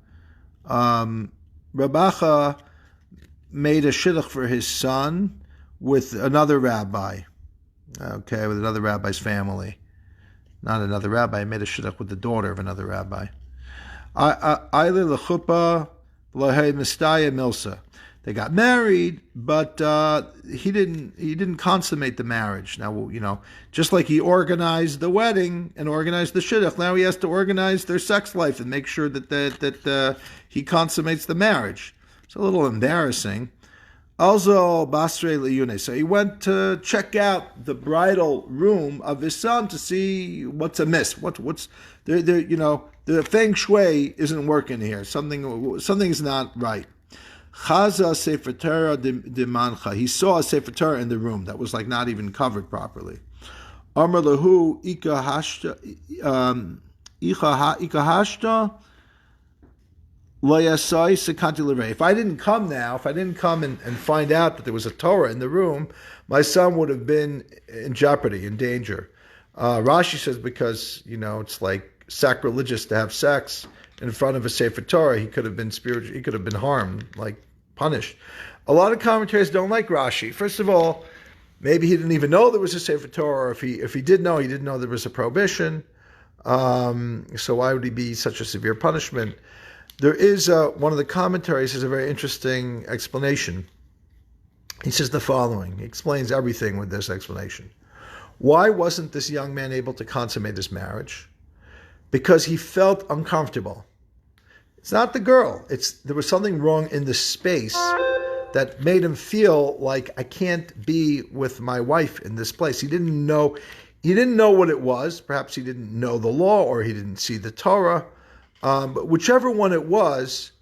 Speaker 1: Rab Acha made a shidduch for his son with another rabbi. With another rabbi's family. Not another rabbi, he made a shidduch with the daughter of another rabbi. They got married, but he didn't consummate the marriage. Now, just like he organized the wedding and organized the shidduch, now he has to organize their sex life and make sure that he consummates the marriage. It's a little embarrassing. Also, Basre Liyune. So he went to check out the bridal room of his son to see what's amiss. What's the feng shui isn't working here. Something is not right. Chaza Sefer Torah de Mancha. He saw a Sefer Torah in the room that was like not even covered properly. Amar lahu ika hashta. If I didn't come and find out that there was a Torah in the room, my son would have been in jeopardy, in danger. Rashi says because, it's like sacrilegious to have sex in front of a Sefer Torah. He could have been spiritual. He could have been harmed, like punished. A lot of commentators don't like Rashi. First of all, maybe he didn't even know there was a Sefer Torah, or if he did know, he didn't know there was a prohibition. So why would he be such a severe punishment? There is one of the commentaries has a very interesting explanation. He says the following. He explains everything with this explanation. Why wasn't this young man able to consummate this marriage? Because he felt uncomfortable. It's not the girl. There was something wrong in the space that made him feel like I can't be with my wife in this place. He didn't know what it was. Perhaps he didn't know the law, or he didn't see the Torah. But whichever one it was,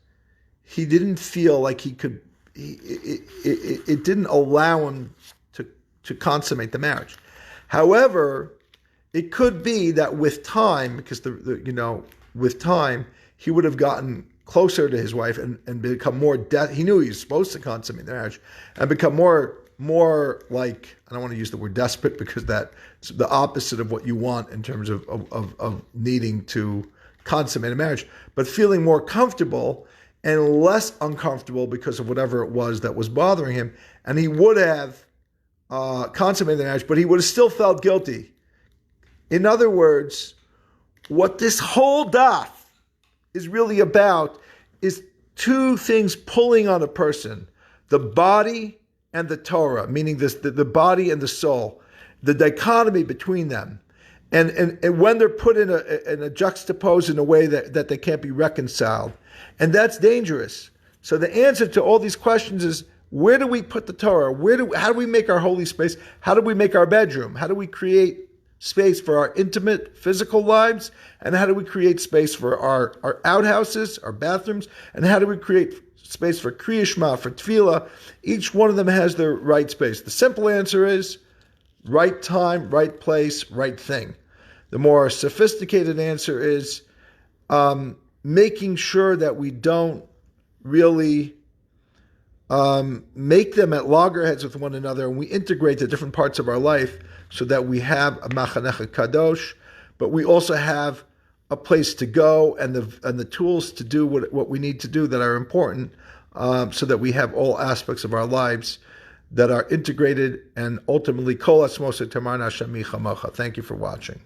Speaker 1: he didn't feel like he could. It didn't allow him to consummate the marriage. However, it could be that with time, because with time, he would have gotten closer to his wife and become more. He knew he was supposed to consummate the marriage and become more like, I don't want to use the word desperate because that's the opposite of what you want in terms of needing to consummate a marriage, but feeling more comfortable and less uncomfortable because of whatever it was that was bothering him. And he would have consummated the marriage, but he would have still felt guilty. In other words, what this whole daf is really about is two things pulling on a person: the body and the Torah, meaning the body and the soul, the dichotomy between them. And when they're put in a juxtaposed in a way that they can't be reconciled. And that's dangerous. So the answer to all these questions is, where do we put the Torah? How do we make our holy space? How do we make our bedroom? How do we create space for our intimate physical lives? And how do we create space for our outhouses, our bathrooms? And how do we create space for Kriya Shema, for Tefila. Each one of them has their right space. The simple answer is right time, right place, right thing. The more sophisticated answer is making sure that we don't really make them at loggerheads with one another, and we integrate the different parts of our life so that we have a machanecha kadosh, but we also have a place to go and the tools to do what we need to do that are important, so that we have all aspects of our lives that are integrated and ultimately kol asmosa tamarna shami chamocha. Thank you for watching.